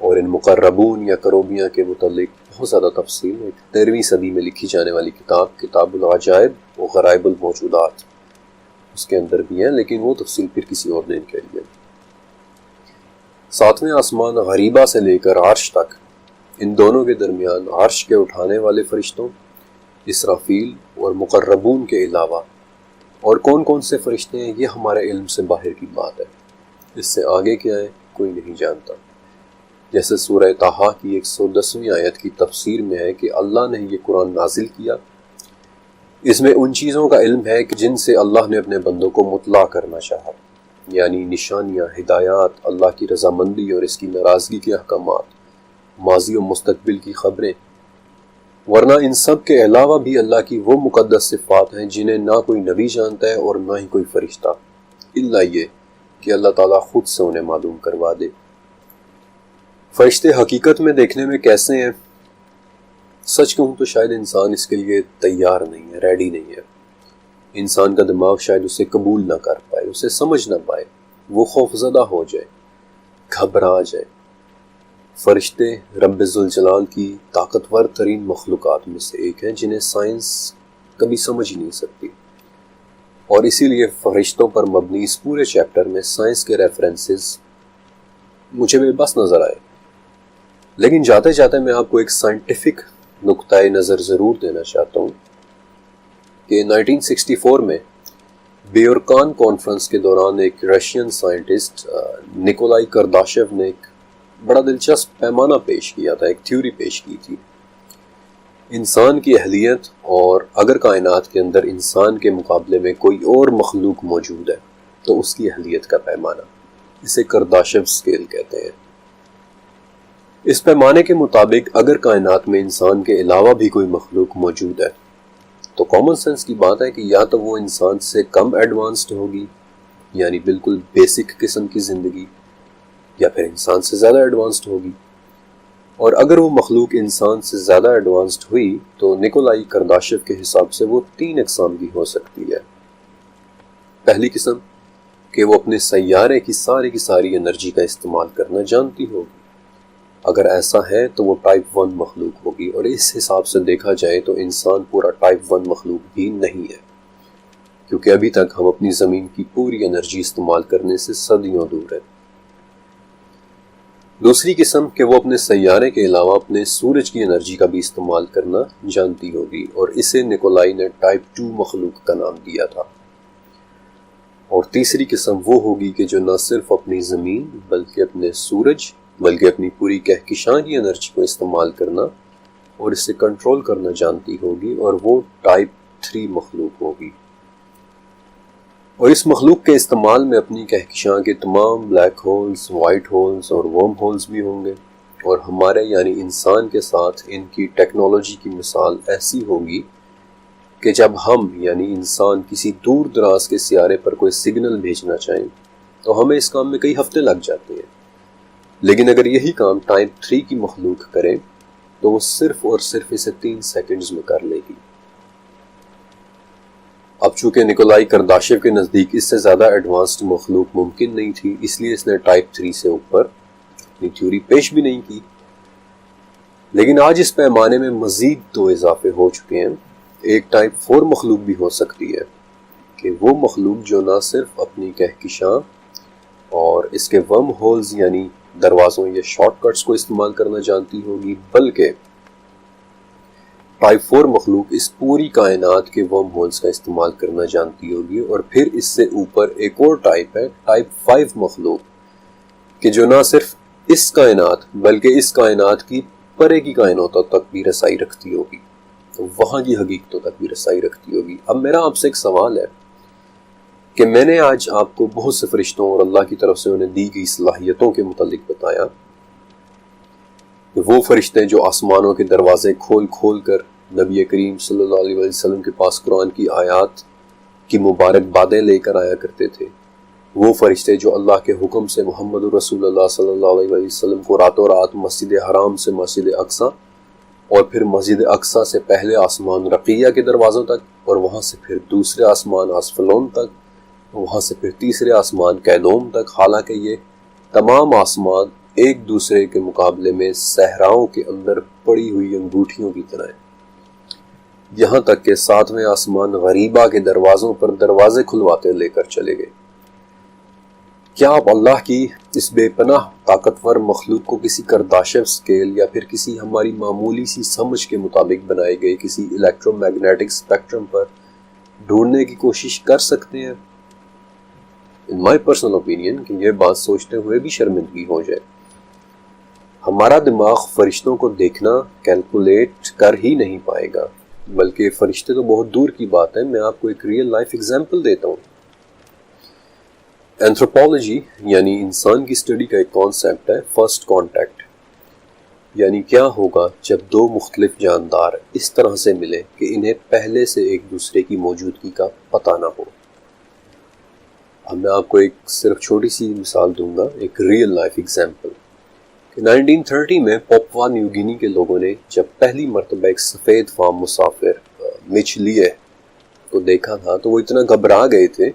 اور ان مقربون یا کروبیاں کے متعلق بہت زیادہ تفصیل ایک 13ویں صدی میں لکھی جانے والی کتاب کتاب العجائب و غرائب الموجودات اس کے اندر بھی ہے، لیکن وہ تفصیل پھر کسی اور دن کے لیے۔ 7ویں آسمان غریبہ سے لے کر عرش تک، ان دونوں کے درمیان عرش کے اٹھانے والے فرشتوں، اسرافیل اور مقربون کے علاوہ اور کون کون سے فرشتے ہیں یہ ہمارے علم سے باہر کی بات ہے، اس سے آگے کیا ہے کوئی نہیں جانتا۔ جیسے سورہ طٰہٰ کی 110ویں آیت کی تفسیر میں ہے کہ اللہ نے یہ قرآن نازل کیا، اس میں ان چیزوں کا علم ہے کہ جن سے اللہ نے اپنے بندوں کو مطلع کرنا چاہا، یعنی نشانیاں، ہدایات، اللہ کی رضامندی اور اس کی ناراضگی کے احکامات، ماضی و مستقبل کی خبریں، ورنہ ان سب کے علاوہ بھی اللہ کی وہ مقدس صفات ہیں جنہیں نہ کوئی نبی جانتا ہے اور نہ ہی کوئی فرشتہ، الا یہ کہ اللہ تعالیٰ خود سے انہیں معلوم کروا دے۔ فرشتے حقیقت میں دیکھنے میں کیسے ہیں؟ سچ کہوں تو شاید انسان اس کے لیے تیار نہیں ہے، ریڈی نہیں ہے۔ انسان کا دماغ شاید اسے قبول نہ کر پائے، اسے سمجھ نہ پائے، وہ خوفزدہ ہو جائے، گھبرا جائے۔ فرشتے رب ذوالجلال کی طاقتور ترین مخلوقات میں سے ایک ہیں جنہیں سائنس کبھی سمجھ ہی نہیں سکتی، اور اسی لیے فرشتوں پر مبنی اس پورے چیپٹر میں سائنس کے ریفرنسز مجھے بے بس نظر آئے۔ لیکن جاتے جاتے میں آپ کو ایک سائنٹیفک نقطۂ نظر ضرور دینا چاہتا ہوں کہ 1964 میں بیورکان کانفرنس کے دوران ایک رشین سائنٹسٹ نکولائی کرداشیو نے ایک بڑا دلچسپ پیمانہ پیش کیا تھا، ایک تھیوری پیش کی تھی، انسان کی اہلیت اور اگر کائنات کے اندر انسان کے مقابلے میں کوئی اور مخلوق موجود ہے تو اس کی اہلیت کا پیمانہ، اسے کرداشیو اسکیل کہتے ہیں۔ اس پیمانے کے مطابق اگر کائنات میں انسان کے علاوہ بھی کوئی مخلوق موجود ہے تو کامن سینس کی بات ہے کہ یا تو وہ انسان سے کم ایڈوانسڈ ہوگی، یعنی بالکل بیسک قسم کی زندگی، یا پھر انسان سے زیادہ ایڈوانسڈ ہوگی۔ اور اگر وہ مخلوق انسان سے زیادہ ایڈوانسڈ ہوئی تو نکولائی کرداشیو کے حساب سے وہ 3 اقسام کی ہو سکتی ہے۔ پہلی قسم کہ وہ اپنے سیارے کی ساری انرجی کا استعمال کرنا جانتی ہوگی، اگر ایسا ہے تو وہ ٹائپ 1 مخلوق ہوگی، اور اس حساب سے دیکھا جائے تو انسان پورا ٹائپ 1 مخلوق بھی نہیں ہے، کیونکہ ابھی تک ہم اپنی زمین کی پوری انرجی استعمال کرنے سے صدیوں دور ہیں۔ دوسری قسم کہ وہ اپنے سیارے کے علاوہ اپنے سورج کی انرجی کا بھی استعمال کرنا جانتی ہوگی، اور اسے نکولائی نے ٹائپ 2 مخلوق کا نام دیا تھا۔ اور تیسری قسم وہ ہوگی کہ جو نہ صرف اپنی زمین بلکہ اپنے سورج بلکہ اپنی پوری کہکشاں کی انرجی کو استعمال کرنا اور اسے کنٹرول کرنا جانتی ہوگی، اور وہ ٹائپ 3 مخلوق ہوگی۔ اور اس مخلوق کے استعمال میں اپنی کہکشاں کے تمام بلیک ہولز، وائٹ ہولز اور ورم ہولز بھی ہوں گے، اور ہمارے یعنی انسان کے ساتھ ان کی ٹیکنالوجی کی مثال ایسی ہوگی کہ جب ہم یعنی انسان کسی دور دراز کے سیارے پر کوئی سگنل بھیجنا چاہیں تو ہمیں اس کام میں کئی ہفتے لگ جاتے ہیں، لیکن اگر یہی کام ٹائپ 3 کی مخلوق کرے تو وہ صرف اور صرف اسے 3 سیکنڈز میں کر لے گی۔ اب چونکہ نکولائی کرداشیو کے نزدیک اس سے زیادہ ایڈوانسڈ مخلوق ممکن نہیں تھی، اس لیے اس نے ٹائپ 3 سے اوپر اپنی تھیوری پیش بھی نہیں کی، لیکن آج اس پیمانے میں مزید 2 اضافے ہو چکے ہیں۔ ایک ٹائپ 4 مخلوق بھی ہو سکتی ہے کہ وہ مخلوق جو نہ صرف اپنی کہکشاں اور اس کے ورم ہولز یعنی دروازوں یا شارٹ کٹس کو استعمال کرنا جانتی ہوگی، بلکہ ٹائپ 4 مخلوق اس پوری کائنات کے ورم ہولز کا استعمال کرنا جانتی ہوگی۔ اور پھر اس سے اوپر ایک اور ٹائپ ہے، ٹائپ 5 مخلوق، کہ جو نہ صرف اس کائنات بلکہ اس کائنات کی پرے کی کائناتوں تک بھی رسائی رکھتی ہوگی، وہاں کی حقیقتوں تک بھی رسائی رکھتی ہوگی۔ اب میرا آپ سے ایک سوال ہے کہ میں نے آج آپ کو بہت سے فرشتوں اور اللہ کی طرف سے انہیں دی گئی صلاحیتوں کے متعلق بتایا، وہ فرشتے جو آسمانوں کے دروازے کھول کھول کر نبی کریم صلی اللہ علیہ وسلم کے پاس قرآن کی آیات کی مبارک باتیں لے کر آیا کرتے تھے، وہ فرشتے جو اللہ کے حکم سے محمد رسول اللہ صلی اللہ علیہ وسلم کو راتوں رات مسجد حرام سے مسجد اقصیٰ اور پھر مسجد اقصیٰ سے پہلے آسمان رقیہ کے دروازوں تک، اور وہاں سے پھر دوسرے آسمان آسفلون تک، وہاں سے پھر تیسرے آسمان کیدوم تک، حالانکہ یہ تمام آسمان ایک دوسرے کے مقابلے میں صحراؤں کے اندر پڑی ہوئی انگوٹھیوں کی طرح ہیں، یہاں تک کہ 7ویں آسمان غریبہ کے دروازوں پر دروازے کھلواتے لے کر چلے گئے۔ کیا آپ اللہ کی اس بے پناہ طاقتور مخلوق کو کسی کرداشیو اسکیل یا پھر کسی ہماری معمولی سی سمجھ کے مطابق بنائے گئے کسی الیکٹرو میگنیٹک اسپیکٹرم پر ڈھونڈنے کی کوشش کر سکتے ہیں؟ ان مائی پرسنل اوپینین کہ یہ بات سوچتے ہوئے بھی شرمندگی ہو جائے۔ ہمارا دماغ فرشتوں کو دیکھنا کیلکولیٹ کر ہی نہیں پائے گا، بلکہ فرشتے تو بہت دور کی بات ہے۔ میں آپ کو ایک ریئل لائف ایگزامپل دیتا ہوں۔ اینتھروپولوجی یعنی انسان کی اسٹڈی کا ایک کانسیپٹ ہے فرسٹ کانٹیکٹ، یعنی کیا ہوگا جب 2 مختلف جاندار اس طرح سے ملے کہ انہیں پہلے سے ایک دوسرے کی موجودگی کا پتہ نہ ہو۔ اب میں آپ کو ایک صرف چھوٹی سی مثال دوں گا، ایک ریئل لائف ایگزامپل کہ 1930 میں پاپوا نیو گینی کے لوگوں نے جب پہلی مرتبہ ایک سفید فام مسافر مچ لیے کو دیکھا تھا تو وہ اتنا گھبرا گئے تھے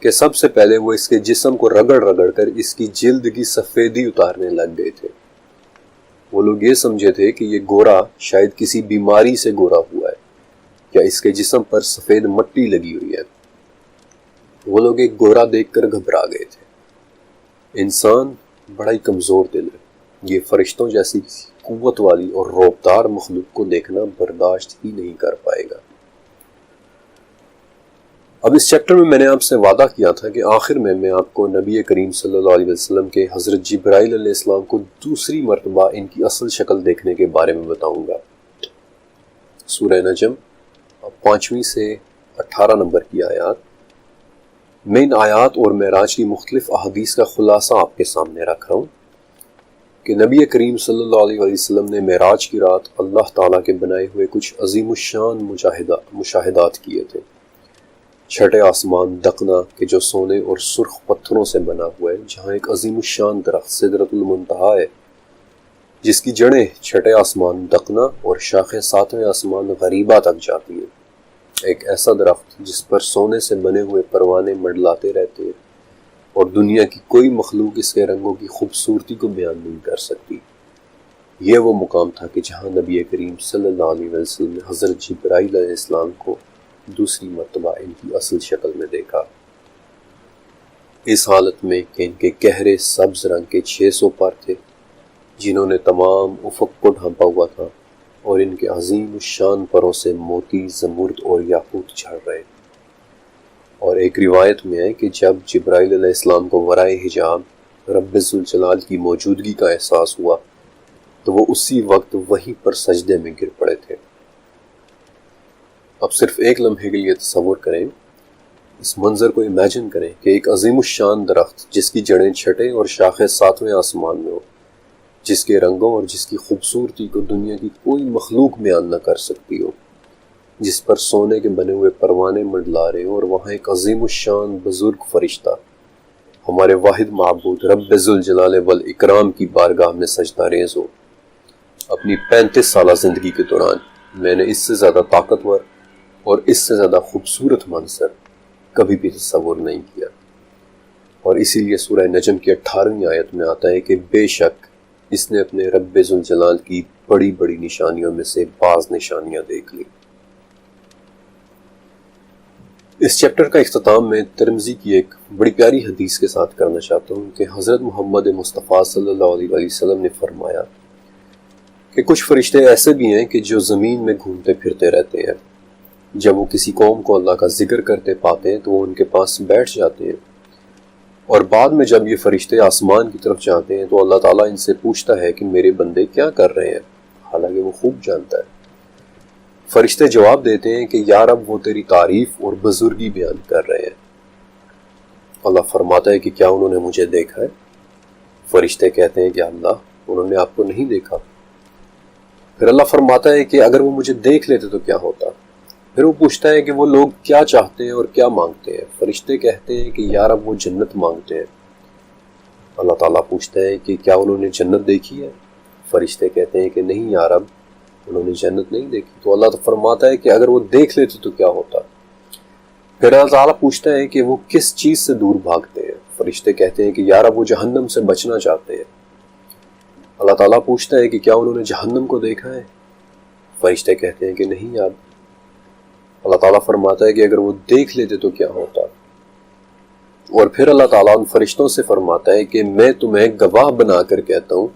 کہ سب سے پہلے وہ اس کے جسم کو رگڑ رگڑ کر اس کی جلد کی سفیدی اتارنے لگ گئے تھے۔ وہ لوگ یہ سمجھے تھے کہ یہ گورا شاید کسی بیماری سے گورا ہوا ہے یا اس کے جسم پر سفید مٹی لگی ہوئی ہے۔ وہ لوگ ایک گورا دیکھ کر گھبرا گئے تھے۔ انسان بڑا ہی کمزور دل ہے، یہ فرشتوں جیسی قوت والی اور رعبدار مخلوق کو دیکھنا برداشت ہی نہیں کر پائے گا۔ اب اس چیپٹر میں نے آپ سے وعدہ کیا تھا کہ آخر میں آپ کو نبی کریم صلی اللہ علیہ وسلم کے حضرت جبرائیل علیہ السلام کو دوسری مرتبہ ان کی اصل شکل دیکھنے کے بارے میں بتاؤں گا۔ سورہ نجم 5 سے 18 نمبر کی آیات میں ان آیات اور معراج کی مختلف احادیث کا خلاصہ آپ کے سامنے رکھ رہا ہوں کہ نبی کریم صلی اللہ علیہ وسلم نے معراج کی رات اللہ تعالیٰ کے بنائے ہوئے کچھ عظیم الشان مشاہدات کیے تھے۔ چھٹے آسمان دقنا کہ جو سونے اور سرخ پتھروں سے بنا ہوا ہے، جہاں ایک عظیم الشان درخت سدرۃ المنتہا ہے جس کی جڑیں چھٹے آسمان دقنا اور شاخیں 7ویں آسمان غریبہ تک جاتی ہیں۔ ایک ایسا درخت جس پر سونے سے بنے ہوئے پروانے منڈلاتے رہتے ہیں اور دنیا کی کوئی مخلوق اس کے رنگوں کی خوبصورتی کو بیان نہیں کر سکتی۔ یہ وہ مقام تھا کہ جہاں نبی کریم صلی اللہ علیہ وسلم نے حضرت جبرائیل علیہ السلام کو دوسری مرتبہ ان کی اصل شکل میں دیکھا، اس حالت میں کہ ان کے گہرے سبز رنگ کے 600 پر تھے جنہوں نے تمام افق کو ڈھانپا ہوا تھا اور ان کے عظیم الشان پروں سے موتی، زمرد اور یاقوت جھڑ رہے۔ اور ایک روایت میں ہے کہ جب جبرائیل علیہ السلام کو ورائے حجاب رب ذوالجلال کی موجودگی کا احساس ہوا تو وہ اسی وقت وہیں پر سجدے میں گر پڑے تھے۔ اب صرف ایک لمحے کے لیے تصور کریں، اس منظر کو امیجن کریں کہ ایک عظیم الشان درخت جس کی جڑیں چھٹے اور شاخیں ساتویں آسمان میں ہو، جس کے رنگوں اور جس کی خوبصورتی کو دنیا کی کوئی مخلوق بیان نہ کر سکتی ہو، جس پر سونے کے بنے ہوئے پروانے منڈلا رہے ہو، اور وہاں ایک عظیم الشان بزرگ فرشتہ ہمارے واحد معبود رب ذوالجلال والاکرام کی بارگاہ میں سجدہ ریز ہو۔ اپنی 35 سالہ زندگی کے دوران میں نے اس سے زیادہ طاقتور اور اس سے زیادہ خوبصورت منظر کبھی بھی تصور نہیں کیا۔ اور اسی لیے سورہ نجم کی 18ویں آیت میں آتا ہے کہ بے شک اس نے اپنے رب ذوالجلال کی بڑی بڑی نشانیوں میں سے بعض نشانیاں دیکھ لی۔ اس چیپٹر کا اختتام میں ترمذی کی ایک بڑی پیاری حدیث کے ساتھ کرنا چاہتا ہوں کہ حضرت محمد مصطفیٰ صلی اللہ علیہ وسلم نے فرمایا کہ کچھ فرشتے ایسے بھی ہیں کہ جو زمین میں گھومتے پھرتے رہتے ہیں، جب وہ کسی قوم کو اللہ کا ذکر کرتے پاتے ہیں تو وہ ان کے پاس بیٹھ جاتے ہیں، اور بعد میں جب یہ فرشتے آسمان کی طرف جاتے ہیں تو اللہ تعالیٰ ان سے پوچھتا ہے کہ میرے بندے کیا کر رہے ہیں، حالانکہ وہ خوب جانتا ہے۔ فرشتے جواب دیتے ہیں کہ یا رب وہ تیری تعریف اور بزرگی بیان کر رہے ہیں۔ اللہ فرماتا ہے کہ کیا انہوں نے مجھے دیکھا ہے؟ فرشتے کہتے ہیں کہ اللہ انہوں نے آپ کو نہیں دیکھا۔ پھر اللہ فرماتا ہے کہ اگر وہ مجھے دیکھ لیتے تو کیا ہوتا؟ پھر وہ پوچھتا ہے کہ وہ لوگ کیا چاہتے ہیں اور کیا مانگتے ہیں؟ فرشتے کہتے ہیں کہ یا رب وہ جنت مانگتے ہیں۔ اللہ تعالیٰ پوچھتا ہے کہ کیا انہوں نے جنت دیکھی ہے؟ فرشتے کہتے ہیں کہ نہیں یا رب انہوں نے جنت نہیں دیکھی۔ تو اللہ فرماتا ہے کہ اگر وہ دیکھ لیتے تو کیا ہوتا؟ پھر اللہ تعالیٰ پوچھتا ہے کہ وہ کس چیز سے دور بھاگتے ہیں؟ فرشتے کہتے ہیں کہ یا رب وہ جہنم سے بچنا چاہتے ہیں۔ اللہ تعالیٰ پوچھتا ہے کہ کیا انہوں نے جہنم کو دیکھا ہے؟ فرشتے کہتے ہیں کہ نہیں یا رب۔ اللہ تعالیٰ فرماتا ہے کہ اگر وہ دیکھ لیتے تو کیا ہوتا؟ اور پھر اللہ تعالیٰ ان فرشتوں سے فرماتا ہے کہ میں تمہیں گواہ بنا کر کہتا ہوں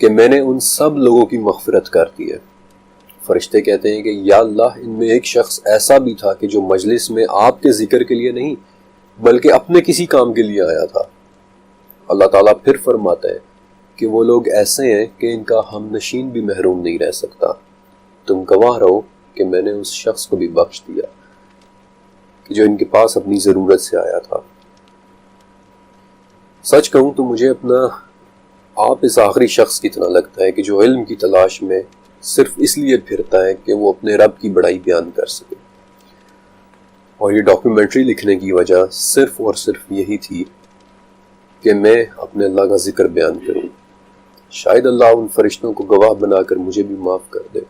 کہ میں نے ان سب لوگوں کی مغفرت کر دی ہے۔ فرشتے کہتے ہیں کہ یا اللہ ان میں ایک شخص ایسا بھی تھا کہ جو مجلس میں آپ کے ذکر کے لیے نہیں بلکہ اپنے کسی کام کے لیے آیا تھا۔ اللہ تعالیٰ پھر فرماتا ہے کہ وہ لوگ ایسے ہیں کہ ان کا ہم نشین بھی محروم نہیں رہ سکتا، تم گواہ رہو کہ میں نے اس شخص کو بھی بخش دیا کہ جو ان کے پاس اپنی ضرورت سے آیا تھا۔ سچ کہوں تو مجھے اپنا آپ اس آخری شخص کی طرح لگتا ہے کہ جو علم کی تلاش میں صرف اس لیے پھرتا ہے کہ وہ اپنے رب کی بڑائی بیان کر سکے، اور یہ ڈاکیومنٹری لکھنے کی وجہ صرف اور صرف یہی تھی کہ میں اپنے اللہ کا ذکر بیان کروں۔ شاید اللہ ان فرشتوں کو گواہ بنا کر مجھے بھی معاف کر دے۔